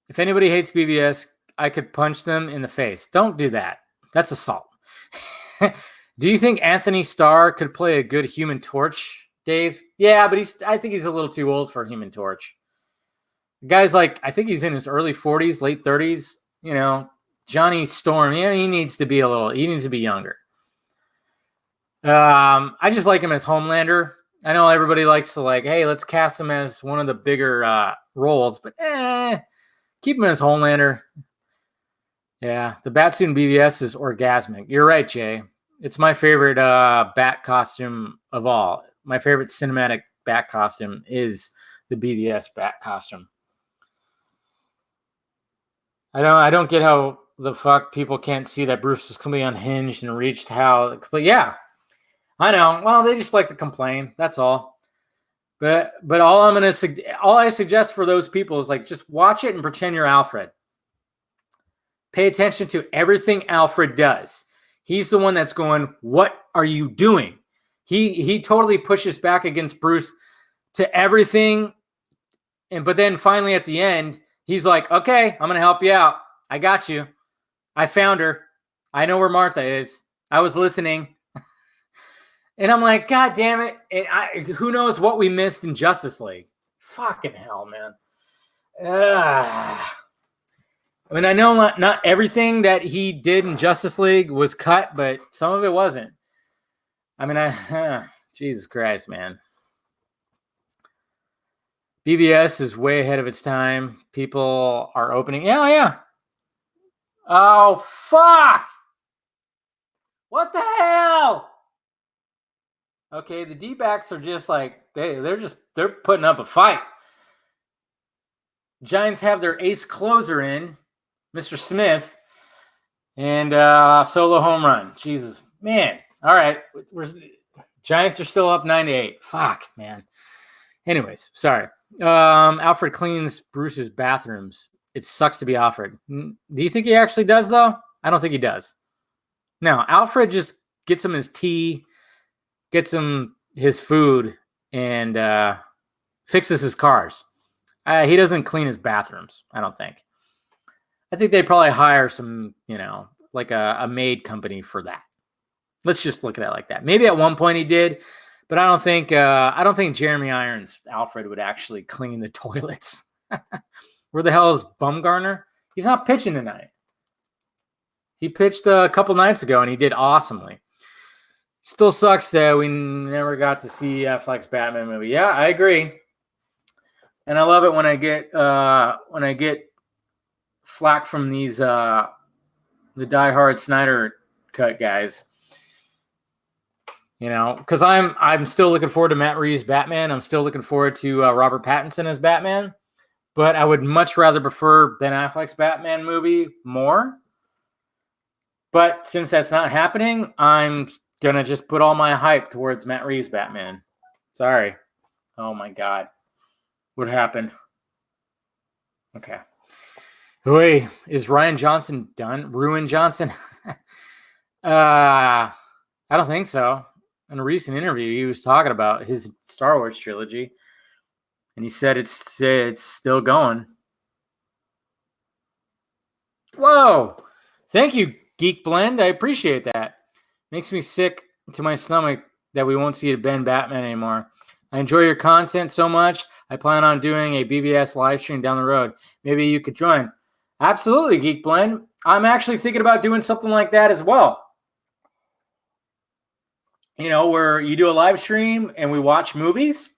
If anybody hates BVS, I could punch them in the face. Don't do that. That's assault. Do you think Anthony Starr could play a good Human Torch, Dave? Yeah, but I think he's a little too old for Human Torch. The guy's like, I think he's in his early 40s, late 30s. Johnny Storm, he needs to be younger. I just like him as Homelander. I know everybody likes to hey, let's cast him as one of the bigger roles, but keep him as Homelander. Yeah, the Batsuit in BVS is orgasmic. You're right, Jay. It's my favorite Bat costume of all. My favorite cinematic Bat costume is the BVS Bat costume. I don't get how the fuck people can't see that Bruce was completely unhinged and reached how. But yeah, I know. Well, they just like to complain. That's all. But all I suggest for those people is just watch it and pretend you're Alfred. pay attention to everything Alfred does. He's the one that's going, what are you doing? He totally pushes back against Bruce to everything. But then finally at the end, he's like, okay, I'm going to help you out. I got you. I found her. I know where Martha is. I was listening. And I'm like, God damn it. And who knows what we missed in Justice League? Fucking hell, man. I mean, I know not everything that he did in Justice League was cut, but some of it wasn't. I mean, Jesus Christ, man. BBS is way ahead of its time. People are opening. Yeah. Oh, fuck. What the hell? Okay, the D-backs are just like, they're putting up a fight. Giants have their ace closer in, Mr. Smith, and solo home run. Jesus, man. All right, Giants are still up 9-8. Fuck, man. Anyways, sorry. Alfred cleans Bruce's bathrooms. It sucks to be Alfred. Do you think he actually does, though? I don't think he does. No, Alfred just gets him his tea, gets him his food, and fixes his cars. He doesn't clean his bathrooms, I don't think. I think they probably hire some, like a maid company for that. Let's just look at it like that. Maybe at one point he did, but I don't think Jeremy Irons Alfred would actually clean the toilets. Where the hell is Bumgarner? He's not pitching tonight. He pitched a couple nights ago and he did awesomely. Still sucks that we never got to see Affleck's Batman movie. Yeah, I agree. And I love it when I get flack from these the diehard Snyder cut guys. Because I'm still looking forward to Matt Reeves' Batman. I'm still looking forward to Robert Pattinson as Batman. But I would much rather prefer Ben Affleck's Batman movie more. But since that's not happening, I'm going to just put all my hype towards Matt Reeves' Batman. Sorry. Oh, my God. What happened? Okay. Wait, is Ryan Johnson done? Ruin Johnson? I don't think so. In a recent interview, he was talking about his Star Wars trilogy. And he said it's still going. Whoa. Thank you, Geek Blend. I appreciate that. Makes me sick to my stomach that we won't see a Ben Batman anymore. I enjoy your content so much. I plan on doing a BBS live stream down the road. Maybe you could join. Absolutely, Geek Blend. I'm actually thinking about doing something like that as well. Where you do a live stream and we watch movies.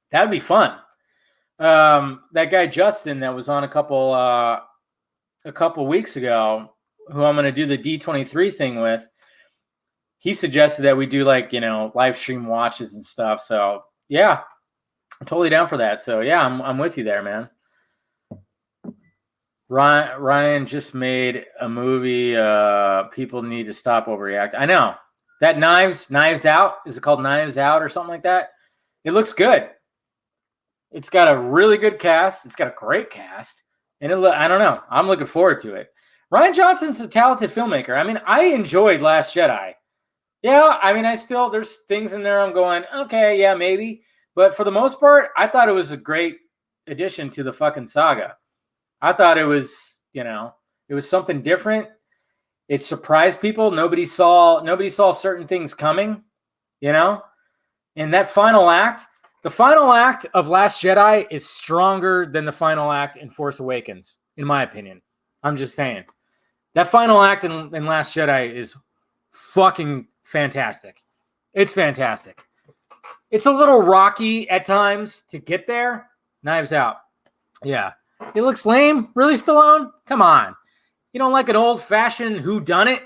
That would be fun. That guy Justin that was on a couple weeks ago, who I'm going to do the D23 thing with, he suggested that we do live stream watches and stuff. So yeah, I'm totally down for that. So yeah, I'm with you there, man. Ryan just made a movie. People need to stop overreacting. I know that Knives Out. Is it called Knives Out or something like that? It looks good. It's got a really good cast. It's got a great cast. And I don't know. I'm looking forward to it. Ryan Johnson's a talented filmmaker. I mean, I enjoyed Last Jedi. Yeah, I mean, there's things in there I'm going, okay, yeah, maybe. But for the most part, I thought it was a great addition to the fucking saga. I thought it was, it was something different. It surprised people. Nobody saw certain things coming, And that final act, the final act of Last Jedi is stronger than the final act in Force Awakens, in my opinion. I'm just saying. That final act in Last Jedi is fucking fantastic. It's fantastic. It's a little rocky at times to get there. Knives Out. Yeah. It looks lame. Really, Stallone? Come on. You don't like an old-fashioned whodunit?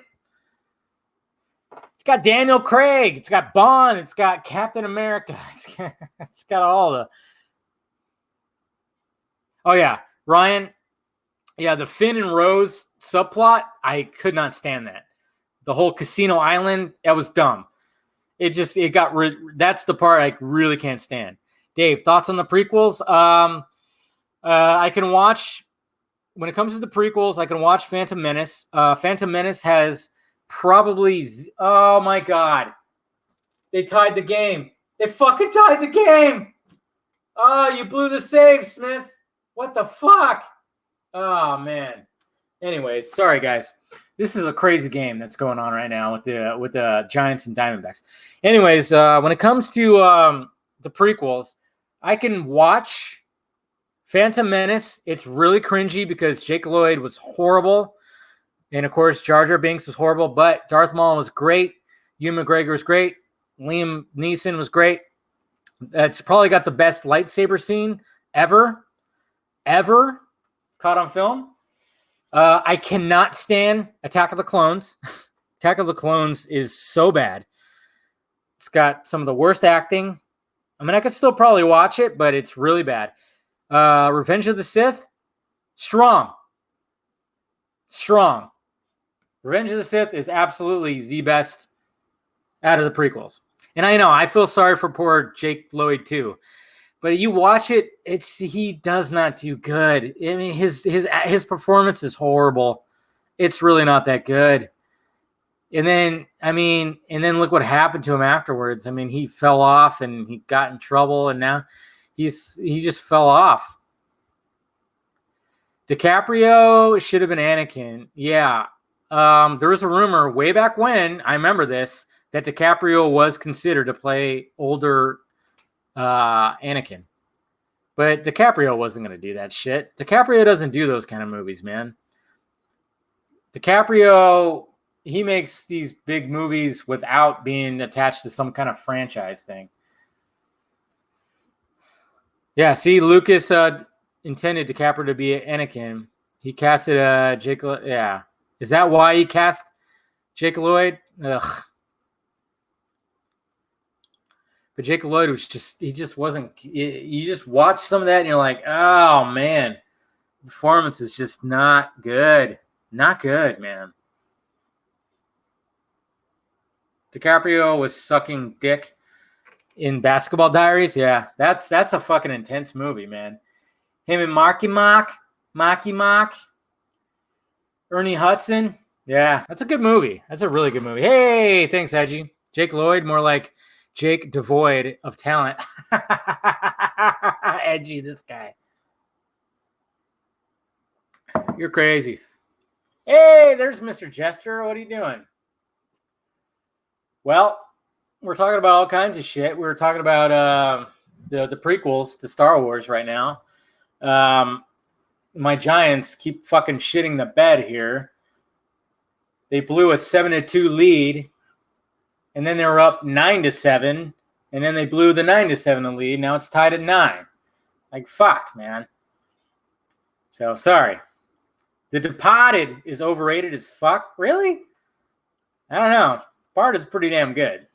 It's got Daniel Craig. It's got Bond. It's got Captain America. It's got all the... Oh, yeah. Ryan. Yeah, the Finn and Rose subplot, I could not stand that. The whole Casino Island, that was dumb. That's the part I really can't stand. Dave, thoughts on the prequels? I can watch when it comes to the prequels, I can watch Phantom Menace. Phantom Menace has probably, oh my God, they tied the game. They fucking tied the game. Oh, you blew the save, Smith. What the fuck? Oh, man. Anyways, sorry, guys. This is a crazy game that's going on right now with the Giants and Diamondbacks. Anyways, when it comes to the prequels, I can watch Phantom Menace. It's really cringy because Jake Lloyd was horrible. And, of course, Jar Jar Binks was horrible. But Darth Maul was great. Ewan McGregor was great. Liam Neeson was great. It's probably got the best lightsaber scene ever caught on film. I cannot stand Attack of the Clones. Attack of the Clones is so bad. It's got some of the worst acting. I mean, I could still probably watch it, but it's really bad. Revenge of the Sith, strong. Revenge of the Sith is absolutely the best out of the prequels. And I know, I feel sorry for poor Jake Lloyd too. But you watch it, he does not do good. I mean, his performance is horrible. It's really not that good. And then look what happened to him afterwards. I mean, he fell off and he got in trouble, and now he just fell off. DiCaprio should have been Anakin. Yeah. There was a rumor way back when, I remember this, that DiCaprio was considered to play older Anakin. But DiCaprio wasn't going to do that shit. DiCaprio doesn't do those kind of movies, man. DiCaprio, he makes these big movies without being attached to some kind of franchise thing. Yeah, see, Lucas intended DiCaprio to be Anakin. He casted Jake Lloyd. Yeah. Is that why he cast Jake Lloyd? Ugh. But Jake Lloyd was he just wasn't. You just watch some of that and you're like, oh man, the performance is just not good. Not good, man. DiCaprio was sucking dick in Basketball Diaries. Yeah, that's a fucking intense movie, man. Him and Marky Mark, Ernie Hudson. Yeah, that's a good movie. That's a really good movie. Hey, thanks, Edgy. Jake Lloyd, more like Jake devoid of talent. Edgy, this guy. You're crazy. Hey, there's Mr. Jester. What are you doing? Well, we're talking about all kinds of shit. We were talking about the prequels to Star Wars right now. My Giants keep fucking shitting the bed here. They blew a 7-2 lead. And then they were up 9-7, and then they blew the 9-7 lead. Now it's tied at 9. Like, fuck, man. So, sorry. The Departed is overrated as fuck. Really? I don't know. Bart is pretty damn good.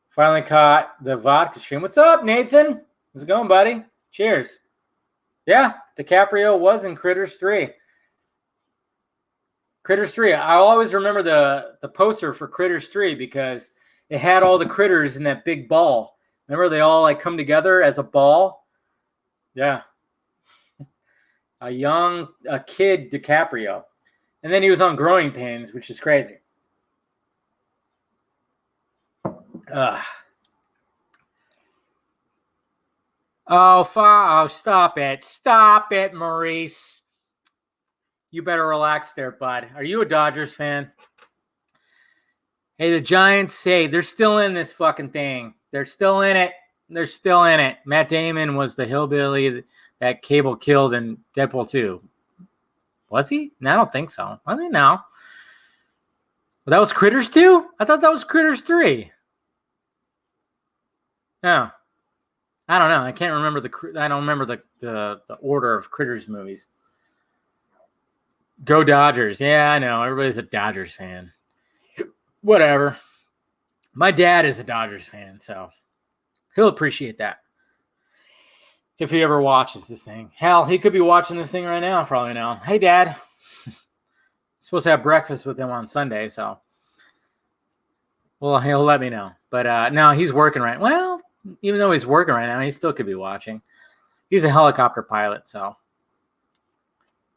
Finally caught the vodka stream. What's up, Nathan? How's it going, buddy? Cheers. Yeah, DiCaprio was in Critters 3. Critters 3. I'll always remember the poster for Critters 3 because it had all the critters in that big ball. Remember they all like come together as a ball? Yeah. A kid DiCaprio. And then he was on Growing Pains, which is crazy. Oh, stop it. Stop it, Maurice. You better relax there, bud. Are you a Dodgers fan? Hey, the Giants, they're still in this fucking thing. They're still in it. Matt Damon was the hillbilly that Cable killed in Deadpool 2. Was he? No, I don't think so. Was he? No. Well, that was Critters 2? I thought that was Critters 3. No. I don't know. I can't remember the order of Critters movies. Go Dodgers. Yeah, I know. Everybody's a Dodgers fan. Whatever. My dad is a Dodgers fan, so he'll appreciate that. If he ever watches this thing. Hell, he could be watching this thing right now, probably now. Hey, Dad. Supposed to have breakfast with him on Sunday, so. Well, he'll let me know. But no, he's working right. Well, even though he's working right now, he still could be watching. he's a helicopter pilot, so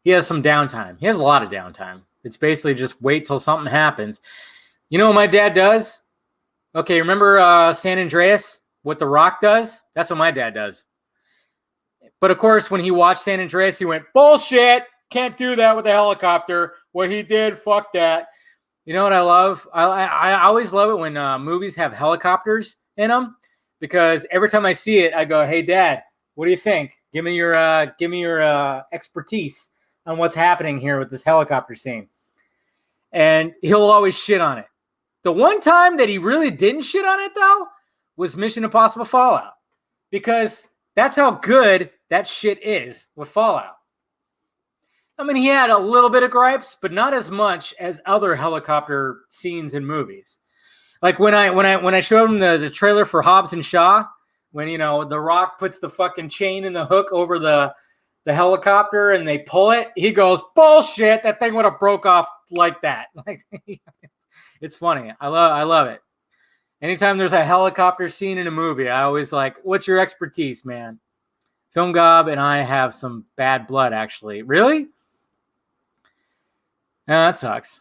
he has some downtime. He has a lot of downtime. It's basically just wait till something happens. You know what my dad does? Okay, remember San Andreas? What The Rock does? That's what my dad does. But of course, when he watched San Andreas, he went, bullshit! Can't do that with a helicopter. What he did, fuck that. You know what I love? I always love it when movies have helicopters in them, because every time I see it, I go, hey, Dad, what do you think? Give me your expertise on what's happening here with this helicopter scene. And he'll always shit on it. The one time that he really didn't shit on it, though, was Mission Impossible Fallout, because that's how good that shit is with Fallout. I mean, he had a little bit of gripes, but not as much as other helicopter scenes in movies. Like when I showed him the trailer for Hobbs and Shaw, when, you know, The Rock puts the fucking chain in the hook over the helicopter and they pull it, he goes, bullshit, that thing would have broke off like that. Like, it's funny. I love it. Anytime there's a helicopter scene in a movie, I always like, what's your expertise, man? Film Gob and I have some bad blood, actually. Really? That sucks.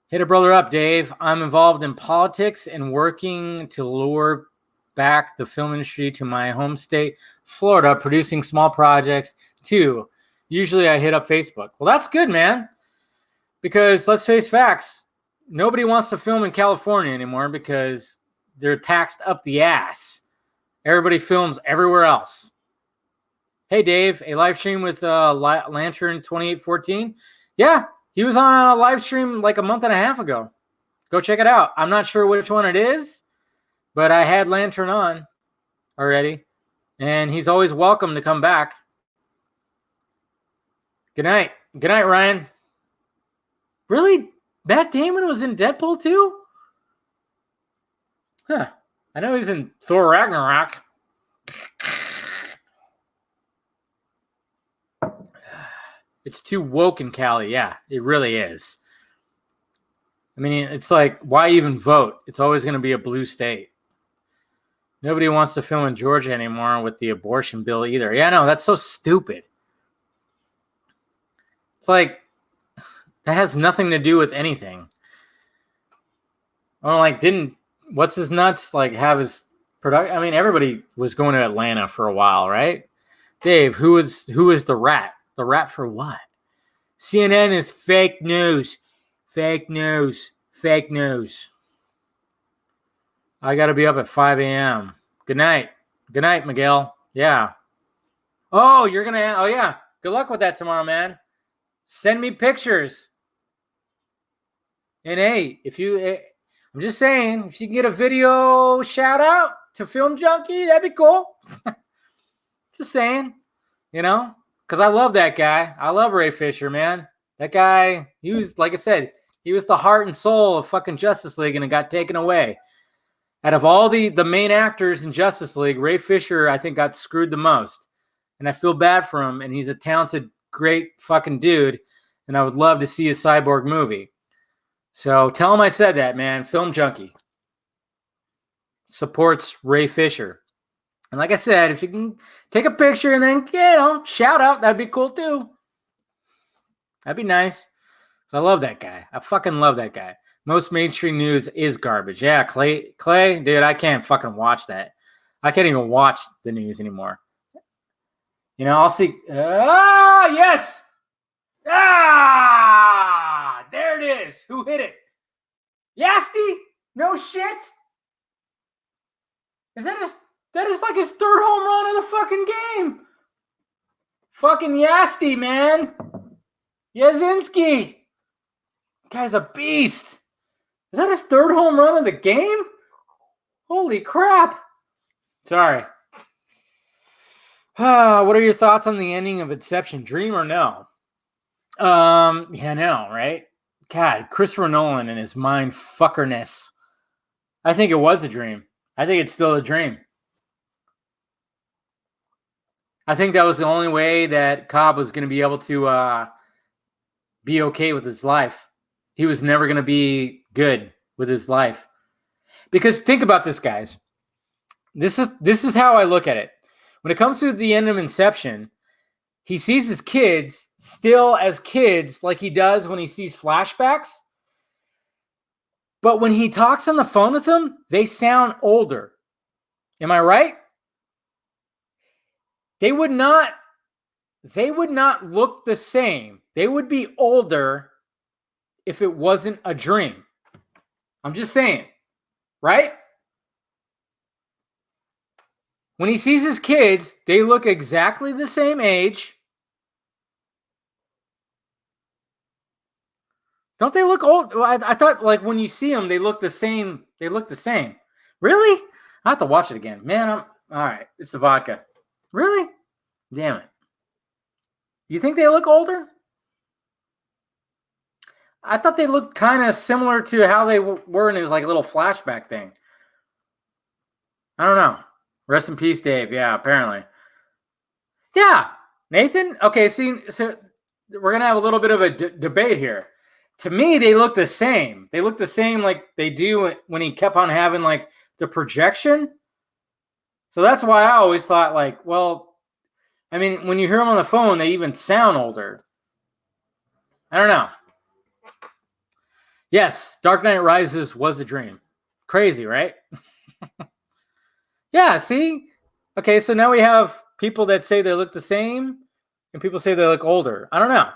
Hit a brother up, Dave. I'm involved in politics and working to lure back the film industry to my home state, Florida, producing small projects too. Usually I hit up Facebook. Well, that's good, man. Because let's face facts. Nobody wants to film in California anymore because they're taxed up the ass. Everybody films everywhere else. Hey, Dave, a live stream with Lantern 2814? Yeah, he was on a live stream like a month and a half ago. Go check it out. I'm not sure which one it is, but I had Lantern on already, and he's always welcome to come back. Good night. Good night, Ryan. Really? Matt Damon was in Deadpool too? Huh. I know he's in Thor Ragnarok. It's too woke in Cali. Yeah, it really is. I mean, it's like, why even vote? It's always going to be a blue state. Nobody wants to film in Georgia anymore with the abortion bill either. Yeah, no, that's so stupid. It's like, that has nothing to do with anything. Or like, what's his nuts like have his production? I mean, everybody was going to Atlanta for a while, right? Dave, who is the rat? The rat for what? CNN is fake news. Fake news. Fake news. I got to be up at 5 a.m. Good night. Good night, Miguel. Yeah. Oh, yeah. Good luck with that tomorrow, man. Send me pictures. And hey, I'm just saying, if you can get a video shout out to Film Junkee, that'd be cool. Just saying, you know, because I love that guy. I love Ray Fisher, man. That guy, he was, like I said, he was the heart and soul of fucking Justice League, and it got taken away. Out of all the main actors in Justice League, Ray Fisher, I think, got screwed the most. And I feel bad for him, and he's a talented, great fucking dude, and I would love to see a Cyborg movie. So tell him I said that, man. Film Junkee supports Ray Fisher. And like I said, if you can take a picture and then, you know, shout out, that'd be cool too. That'd be nice. I love that guy. I fucking love that guy. Most mainstream news is garbage. Yeah, Clay, dude, I can't fucking watch that. I can't even watch the news anymore. You know, I'll see. Yes. There it is. Who hit it? Yasti? No shit. That is like his third home run of the fucking game. Fucking Yasti, man. Yazinski. Guy's a beast. Is that his third home run of the game? Holy crap. Sorry. What are your thoughts on the ending of Inception? Dream or no? Yeah, no, right? God, Christopher Nolan and his mind fuckerness. I think it was a dream. I think it's still a dream. I think that was the only way that Cobb was going to be able to be okay with his life. He was never going to be good with his life. Because think about this, guys. This is how I look at it. When it comes to the end of Inception, he sees his kids still as kids like he does when he sees flashbacks. But when he talks on the phone with them, they sound older. Am I right? They would not look the same. They would be older if it wasn't a dream. I'm just saying, right? When he sees his kids, they look exactly the same age. Don't they look old? I thought like when you see them, they look the same. They look the same. Really? I have to watch it again. Man, all right. It's the vodka. Really? Damn it. You think they look older? I thought they looked kind of similar to how they were in his like little flashback thing. I don't know. Rest in peace, Dave. Yeah, apparently. Yeah, Nathan. Okay, see, so we're gonna have a little bit of a debate here. To me, they look the same. They look the same like they do when he kept on having like the projection. So that's why I always thought like, well, I mean, when you hear them on the phone, they even sound older. I don't know. Yes, Dark Knight Rises was a dream. Crazy, right? Yeah, see? Okay, so now we have people that say they look the same and people say they look older. I don't know.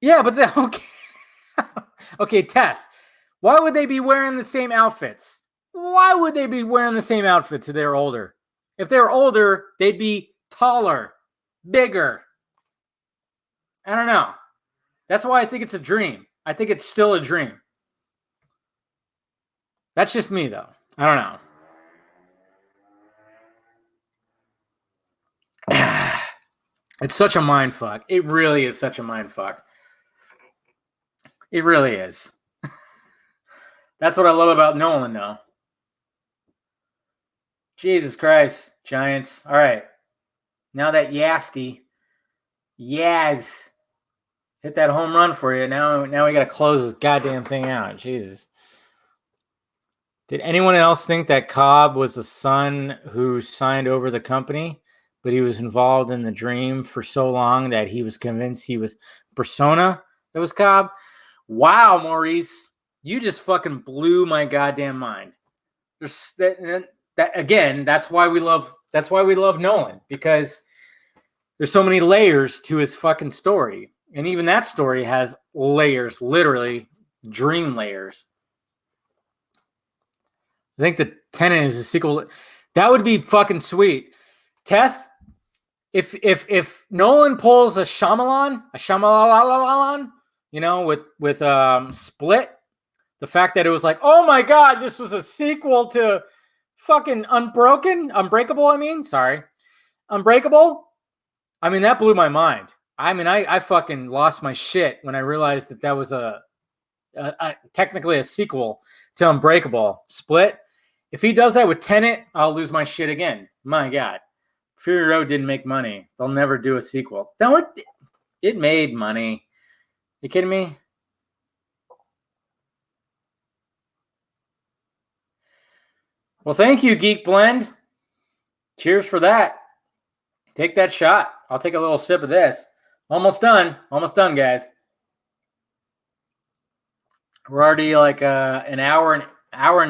Yeah, but then, okay. Okay, Teth. Why would they be wearing the same outfits? Why would they be wearing the same outfits if they're older? If they're older, they'd be taller, bigger. I don't know. That's why I think it's a dream. I think it's still a dream. That's just me, though. I don't know. It's such a mind fuck. It really is such a mind fuck. It really is. That's what I love about Nolan, though. Jesus Christ, Giants. All right. Now that Yaz hit that home run for you. Now we got to close this goddamn thing out. Jesus. Did anyone else think that Cobb was the son who signed over the company, but he was involved in the dream for so long that he was convinced he was persona that was Cobb? Wow, Maurice. You just fucking blew my goddamn mind. There's that again, that's why we love Nolan, because there's so many layers to his fucking story. And even that story has layers, literally dream layers. I think the Tenet is a sequel. That would be fucking sweet. Teth, if Nolan pulls a Shyamalan, you know, with Split, the fact that it was like, oh my God, this was a sequel to fucking Unbreakable. Unbreakable. I mean, that blew my mind. I mean, I fucking lost my shit when I realized that was a technically a sequel to Unbreakable. Split. If he does that with Tenet, I'll lose my shit again. My God. Fury Road didn't make money. They'll never do a sequel. No, it made money. You kidding me? Well, thank you, Geek Blend. Cheers for that. Take that shot. I'll take a little sip of this. Almost done. Almost done, guys. We're already like an hour and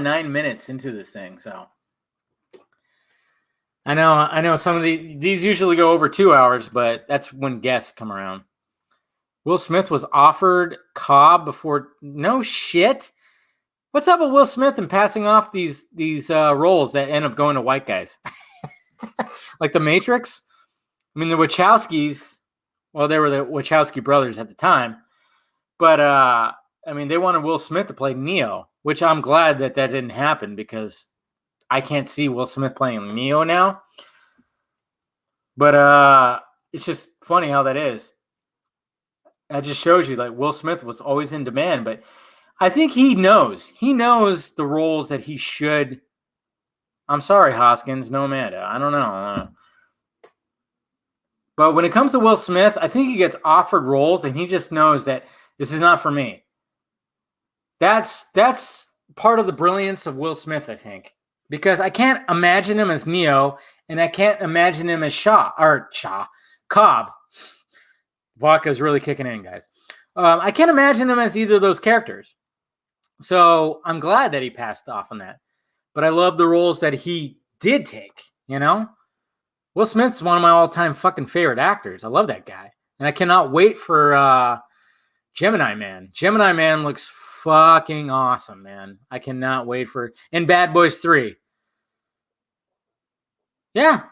9 minutes into this thing, so I know some of these usually go over 2 hours, but that's when guests come around. Will Smith was offered Cobb before. No shit. What's up with Will Smith and passing off these roles that end up going to white guys? Like The Matrix? I mean, the Wachowskis, well, they were the Wachowski brothers at the time, but I mean, they wanted Will Smith to play Neo, which I'm glad that didn't happen, because I can't see Will Smith playing Neo now. But it's just funny how that is. That just shows you, like, Will Smith was always in demand, but I think he knows the roles that he should. I'm sorry, Hoskins, no Amanda. I don't know. But when it comes to Will Smith, I think he gets offered roles and he just knows that this is not for me. That's part of the brilliance of Will Smith, I think. because I can't imagine him as Neo, and I can't imagine him as Cobb. Vodka is really kicking in, guys. I can't imagine him as either of those characters. So I'm glad that he passed off on that. But I love the roles that he did take, you know? Will Smith's one of my all-time fucking favorite actors. I love that guy. And I cannot wait for Gemini Man. Gemini Man looks fucking awesome, man. I cannot wait for... And Bad Boys 3. Yeah,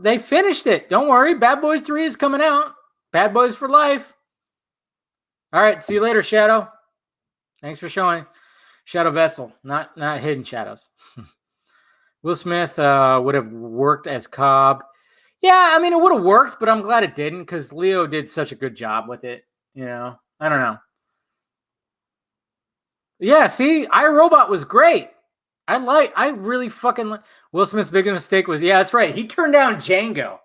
they finished it. Don't worry. Bad Boys 3 is coming out. Bad Boys for life. All right, see you later, Shadow. Thanks for showing. Shadow Vessel, not Hidden Shadows. Will Smith would have worked as Cobb. Yeah, I mean, it would have worked, but I'm glad it didn't because Leo did such a good job with it. You know, I don't know. Yeah, see, iRobot was great. I really fucking like Will Smith's biggest mistake was, yeah, that's right. He turned down Django.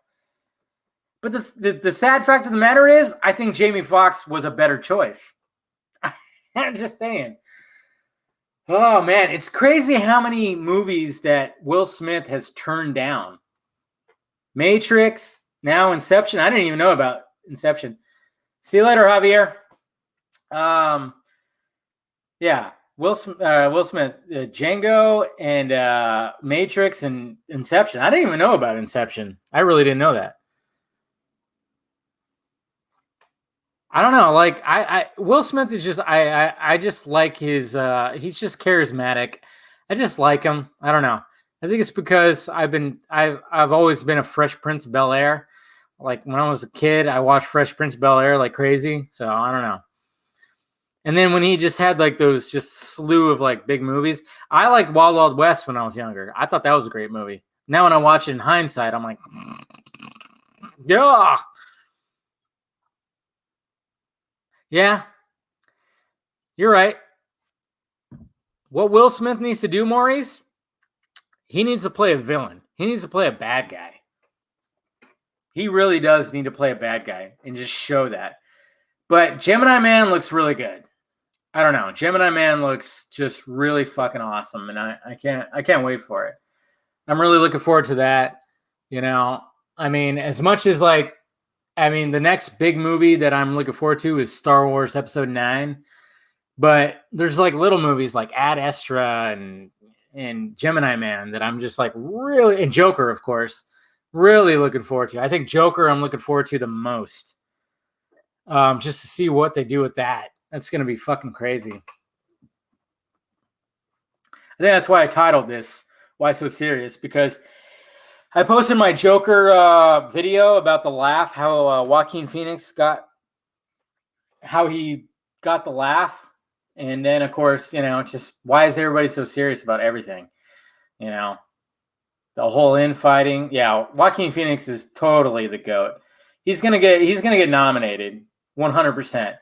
But the sad fact of the matter is, I think Jamie Foxx was a better choice. I'm just saying. Oh, man. It's crazy how many movies that Will Smith has turned down. Matrix, now Inception. I didn't even know about Inception. See you later, Javier. Yeah. Will Smith, Django, and Matrix, and Inception. I didn't even know about Inception. I really didn't know that. I don't know. Like I Will Smith is just I just like his he's just charismatic. I just like him. I don't know. I think it's because I've always been a Fresh Prince of Bel-Air. Like when I was a kid, I watched Fresh Prince of Bel-Air like crazy. So I don't know. And then when he just had like those just slew of like big movies, I liked Wild Wild West when I was younger. I thought that was a great movie. Now when I watch it in hindsight, I'm like, yeah. Yeah, you're right. What Will Smith needs to do, Maurice, he needs to play a villain. He needs to play a bad guy. He really does need to play a bad guy and just show that. But Gemini Man looks really good. I don't know. Gemini Man looks just really fucking awesome, and I can't wait for it. I'm really looking forward to that. You know, I mean, as much as like, I mean, the next big movie that I'm looking forward to is Star Wars Episode 9. But there's like little movies like Ad Astra and Gemini Man that I'm just like really, and Joker, of course, really looking forward to. I think Joker I'm looking forward to the most. Just to see what they do with that. That's going to be fucking crazy. I think that's why I titled this Why So Serious, because I posted my Joker video about the laugh, how Joaquin Phoenix how he got the laugh. And then, of course, you know, just why is everybody so serious about everything? You know, the whole infighting. Yeah, Joaquin Phoenix is totally the GOAT. He's gonna get nominated 100%,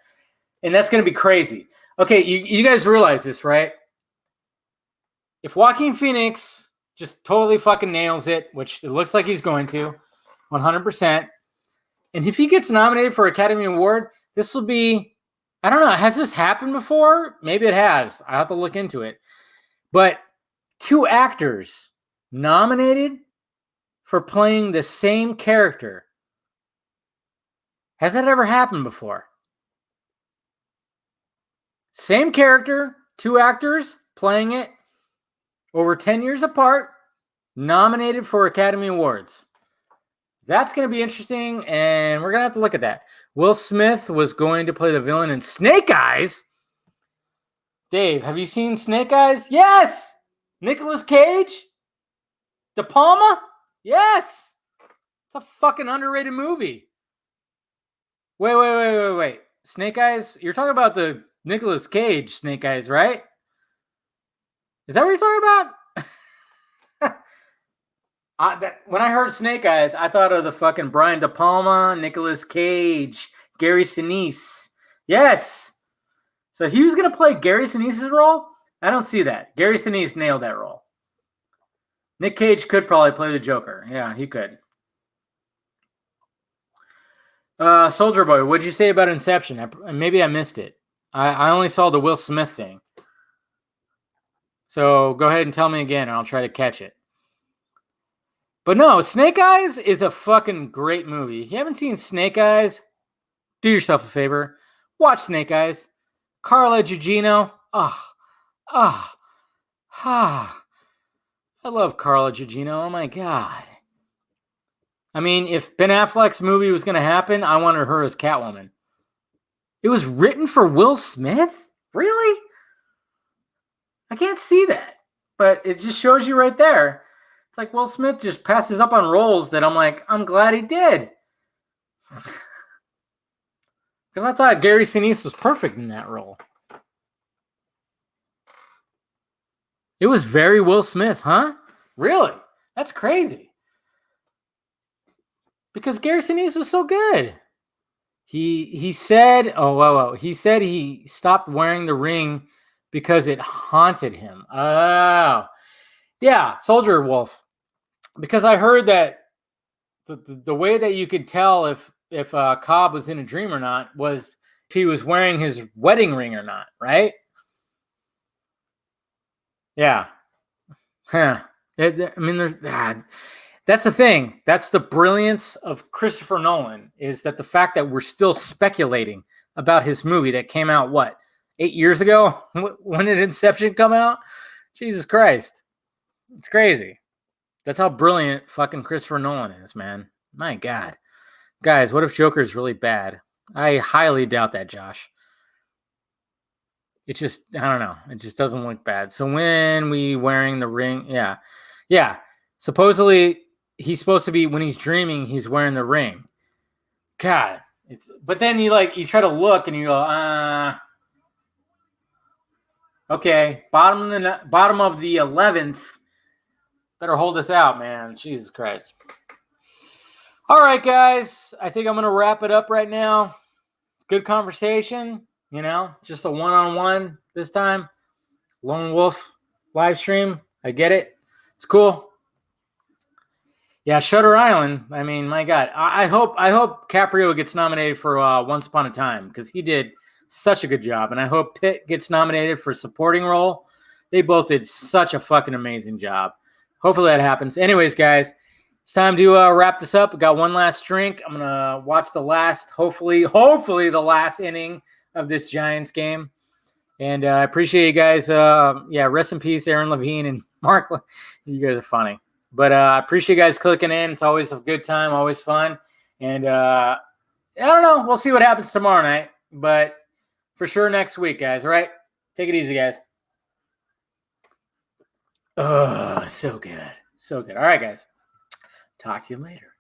and that's gonna be crazy. Okay, you guys realize this, right? If Joaquin Phoenix just totally fucking nails it, which it looks like he's going to, 100%, and if he gets nominated for Academy Award, this will be, I don't know, has this happened before? Maybe it has. I have to look into it. But 2 actors nominated for playing the same character. Has that ever happened before? Same character, 2 actors playing it over 10 years apart, nominated for Academy Awards. That's going to be interesting, and we're going to have to look at that. Will Smith was going to play the villain in Snake Eyes. Dave, have you seen Snake Eyes? Yes! Nicolas Cage? De Palma? Yes! It's a fucking underrated movie. Wait. Snake Eyes? You're talking about the Nicolas Cage Snake Eyes, right? Is that what you're talking about? When I heard Snake Eyes, I thought of the fucking Brian De Palma, Nicolas Cage, Gary Sinise. Yes! So he was going to play Gary Sinise's role? I don't see that. Gary Sinise nailed that role. Nick Cage could probably play the Joker. Yeah, he could. Soldier Boy, what'd you say about Inception? Maybe I missed it. I only saw the Will Smith thing. So go ahead and tell me again, and I'll try to catch it. But no, Snake Eyes is a fucking great movie. If you haven't seen Snake Eyes, do yourself a favor. Watch Snake Eyes. Carla Gugino. Ah. I love Carla Gugino. Oh my God. I mean, if Ben Affleck's movie was going to happen, I wanted her as Catwoman. It was written for Will Smith? Really? I can't see that. But it just shows you right there. It's like Will Smith just passes up on roles that I'm like, I'm glad he did. Because I thought Gary Sinise was perfect in that role. It was very Will Smith, huh? Really? That's crazy. Because Gary Sinise was so good. He said, he said he stopped wearing the ring because it haunted him. Oh, yeah, Soldier Wolf. Because I heard that the way that you could tell if Cobb was in a dream or not was if he was wearing his wedding ring or not, right? Yeah. Huh. I mean, that's the thing. That's the brilliance of Christopher Nolan, is that the fact that we're still speculating about his movie that came out, 8 years ago? When did Inception come out? Jesus Christ. It's crazy. That's how brilliant fucking Christopher Nolan is, man. My God. Guys, what if Joker is really bad? I highly doubt that, Josh. It's just, I don't know. It just doesn't look bad. So when we wearing the ring, yeah. Supposedly he's supposed to be, when he's dreaming, he's wearing the ring. God, but then you try to look and you go, okay, bottom of the 11th. Better hold us out, man. Jesus Christ. All right, guys. I think I'm gonna wrap it up right now. Good conversation. Just a one-on-one this time. Lone Wolf live stream. I get it. It's cool. Yeah, Shutter Island. I mean, my God. I hope Caprio gets nominated for Once Upon a Time, because he did such a good job. And I hope Pitt gets nominated for supporting role. They both did such a fucking amazing job. Hopefully that happens. Anyways, guys, it's time to wrap this up. We got one last drink. I'm going to watch the last, hopefully the last inning of this Giants game. And I appreciate you guys. Rest in peace, Aaron Levine and Mark. You guys are funny. But I appreciate you guys clicking in. It's always a good time, always fun. And I don't know. We'll see what happens tomorrow night. But for sure next week, guys. All right? Take it easy, guys. Oh, so good. So good. All right, guys. Talk to you later.